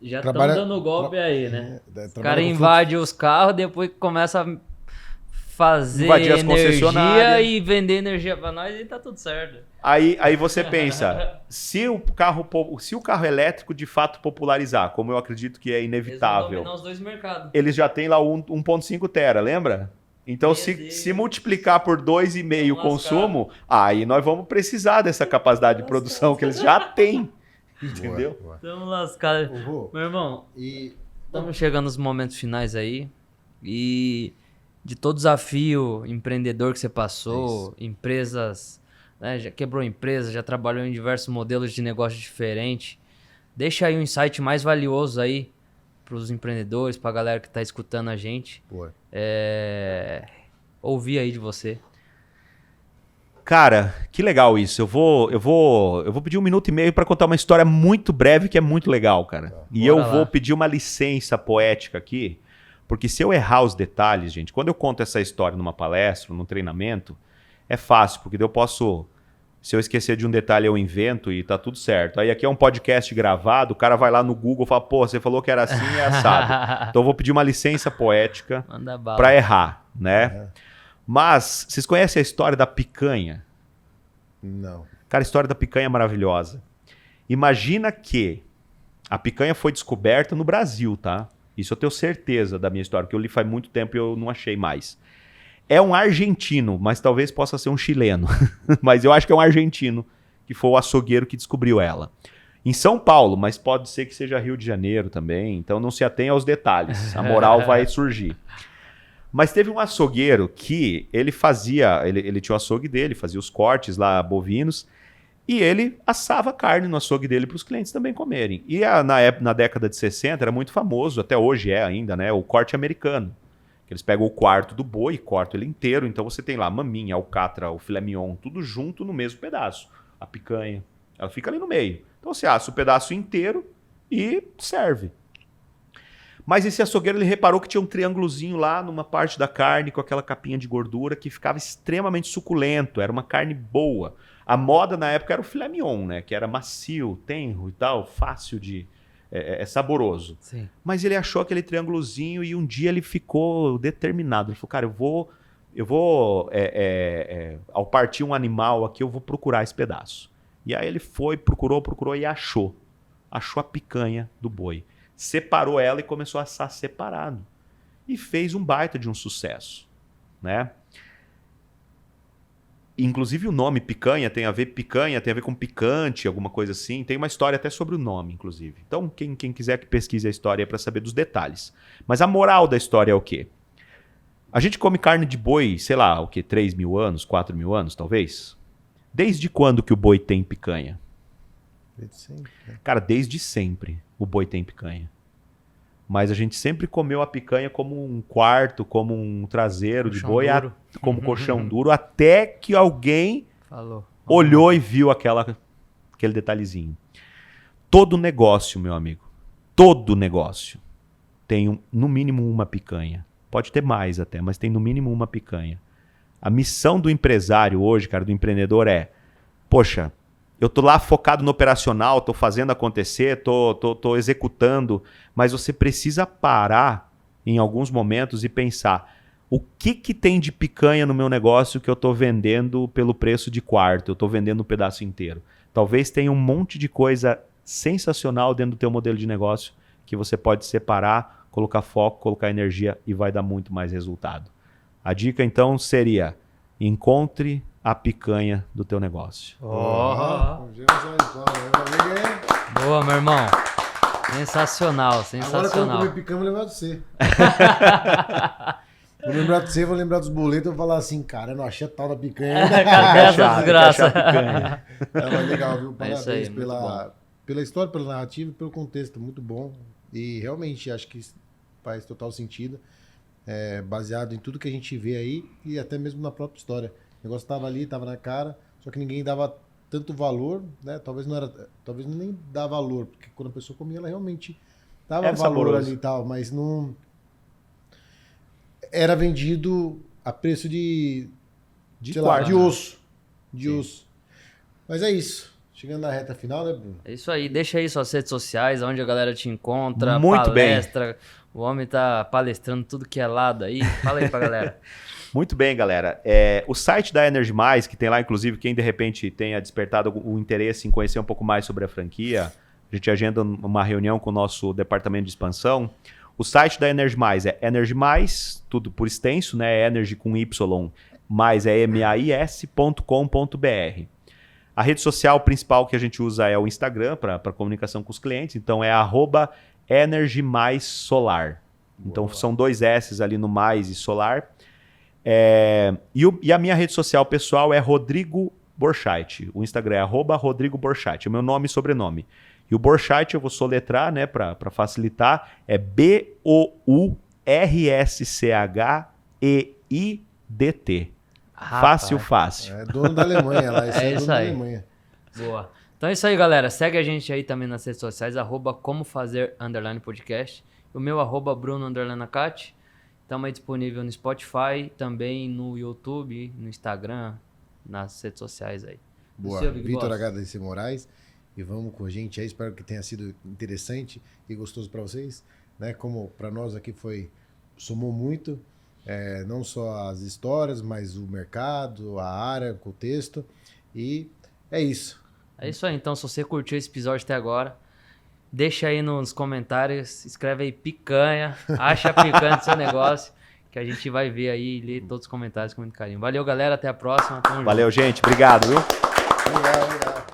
[SPEAKER 1] já estão dando golpe aí, né? Os caras invadem os carros, depois começa a fazer energia e vender energia para nós e tá tudo certo.
[SPEAKER 3] Aí você pensa, se o carro elétrico de fato popularizar, como eu acredito que é inevitável,
[SPEAKER 1] eles vão dominar os dois mercados.
[SPEAKER 3] Eles já têm lá 1.5 tera, lembra? Então, se multiplicar por 2,5 o consumo, aí nós vamos precisar dessa capacidade de produção que eles já têm. Entendeu?
[SPEAKER 1] Estamos lascados. Meu irmão, estamos chegando nos momentos finais aí. E de todo desafio empreendedor que você passou, empresas, né, já quebrou empresa, já trabalhou em diversos modelos de negócio diferentes. Deixa aí um insight mais valioso aí para os empreendedores, para a galera que está escutando a gente. Ouvir aí de você.
[SPEAKER 3] Cara, que legal isso. Eu vou pedir 1 minuto e meio para contar uma história muito breve que é muito legal, cara. E eu vou pedir uma licença poética aqui, porque se eu errar os detalhes, gente, quando eu conto essa história numa palestra, num treinamento, é fácil, porque eu posso... Se eu esquecer de um detalhe, eu invento e tá tudo certo. Aí aqui é um podcast gravado, o cara vai lá no Google e fala, pô, você falou que era assim e é assado. Então eu vou pedir uma licença poética para errar, né? Mas, vocês conhecem a história da picanha?
[SPEAKER 2] Não.
[SPEAKER 3] Cara, a história da picanha é maravilhosa. Imagina que a picanha foi descoberta no Brasil, tá? Isso eu tenho certeza da minha história, porque eu li faz muito tempo e eu não achei mais. É um argentino, mas talvez possa ser um chileno. Mas eu acho que é um argentino, que foi o açougueiro que descobriu ela. Em São Paulo, mas pode ser que seja Rio de Janeiro também. Então não se atenha aos detalhes. A moral vai surgir. Mas teve um açougueiro que ele tinha o açougue dele, fazia os cortes lá bovinos, e ele assava carne no açougue dele para os clientes também comerem. E na década de 60 era muito famoso, até hoje é ainda, né, o corte americano. Eles pegam o quarto do boi e cortam ele inteiro, então você tem lá a maminha, a alcatra, o filé mignon, tudo junto no mesmo pedaço. A picanha, ela fica ali no meio. Então você assa o pedaço inteiro e serve. Mas esse açougueiro ele reparou que tinha um triângulozinho lá numa parte da carne com aquela capinha de gordura que ficava extremamente suculento, era uma carne boa. A moda na época era o filé mignon, né? Que era macio, tenro e tal, fácil de... É saboroso.
[SPEAKER 1] Sim.
[SPEAKER 3] Mas ele achou aquele triângulozinho e um dia ele ficou determinado. Ele falou, cara, ao partir um animal aqui, eu vou procurar esse pedaço. E aí ele foi, procurou e achou. Achou a picanha do boi. Separou ela e começou a assar separado. E fez um baita de um sucesso, né? Inclusive o nome picanha tem a ver com picante, alguma coisa assim. Tem uma história até sobre o nome, inclusive. Então, quem quiser que pesquise a história para saber dos detalhes. Mas a moral da história é o quê? A gente come carne de boi, sei lá, 3 mil anos, 4 mil anos, talvez? Desde quando que o boi tem picanha?
[SPEAKER 2] Desde sempre.
[SPEAKER 3] Cara, desde sempre o boi tem picanha. Mas a gente sempre comeu a picanha como um quarto, como um traseiro de boi, como colchão duro, até que alguém olhou e viu aquele detalhezinho. Todo negócio, meu amigo, todo negócio tem no mínimo uma picanha. Pode ter mais até, mas tem no mínimo uma picanha. A missão do empresário hoje, cara, do empreendedor poxa, eu tô lá focado no operacional, tô fazendo acontecer, tô executando, mas você precisa parar em alguns momentos e pensar, o que tem de picanha no meu negócio que eu tô vendendo pelo preço de quarto, eu tô vendendo um pedaço inteiro. Talvez tenha um monte de coisa sensacional dentro do teu modelo de negócio que você pode separar, colocar foco, colocar energia e vai dar muito mais resultado. A dica então seria, encontre a picanha do teu negócio.
[SPEAKER 1] Boa, meu irmão. Sensacional, sensacional.
[SPEAKER 2] Agora quando eu comer picanha, eu vou lembrar de você. Vou lembrar de você, vou lembrar dos boletos, eu vou falar assim, cara, eu não achei a tal da picanha.
[SPEAKER 1] Essa desgraça.
[SPEAKER 2] Mas legal, viu? Parabéns
[SPEAKER 1] aí,
[SPEAKER 2] pela história, pela narrativa e pelo contexto, muito bom. E realmente acho que faz total sentido, baseado em tudo que a gente vê aí e até mesmo na própria história. O negócio estava ali, estava na cara, só que ninguém dava tanto valor, né? Talvez nem dá valor, porque quando a pessoa comia, ela realmente dava valor
[SPEAKER 3] saboroso
[SPEAKER 2] ali e tal, mas não era vendido a preço de osso. De osso. Mas é isso. Chegando na reta final, né, Bruno?
[SPEAKER 1] É isso aí. Deixa aí suas redes sociais, onde a galera te encontra,
[SPEAKER 3] Muito
[SPEAKER 1] palestra. O homem tá palestrando tudo que é lado aí. Fala aí pra galera.
[SPEAKER 3] Muito bem, galera. O site da Energy Mais, que tem lá, inclusive, quem de repente tenha despertado o interesse em conhecer um pouco mais sobre a franquia, a gente agenda uma reunião com o nosso departamento de expansão. O site da Energy Mais é Energy Mais, tudo por extenso, né? Energy com Y, mais é mais.com.br. A rede social principal que a gente usa é o Instagram para comunicação com os clientes, então é @EnergyMaisSolar. Então são 2 S's ali no mais e solar. E a minha rede social pessoal é Rodrigo Borchardt. O Instagram é @Rodrigo Borchardt, o meu nome e sobrenome. E o Borchardt eu vou soletrar, né, para facilitar, é BOURSCHEIDT. Fácil.
[SPEAKER 2] É dono da Alemanha lá.
[SPEAKER 1] É isso
[SPEAKER 2] dono
[SPEAKER 1] aí.
[SPEAKER 2] Da Alemanha.
[SPEAKER 1] Boa. Então é isso aí, galera. Segue a gente aí também nas redes sociais, @comofazer_podcast. O meu @Bruno_Acati. Estamos aí disponível no Spotify, também no YouTube, no Instagram, nas redes sociais aí.
[SPEAKER 2] Boa. Vitor HDC Moraes. E vamos com a gente aí. Espero que tenha sido interessante e gostoso para vocês. Né? Como para nós aqui somou muito. Não só as histórias, mas o mercado, a área, o contexto. E é isso.
[SPEAKER 1] É isso aí. Então, se você curtiu esse episódio até agora, deixa aí nos comentários, escreve aí picanha, acha a picanha do seu negócio, que a gente vai ver aí e ler todos os comentários com muito carinho. Valeu, galera. Até a próxima.
[SPEAKER 3] Valeu, gente. Obrigado, viu?
[SPEAKER 2] Obrigado.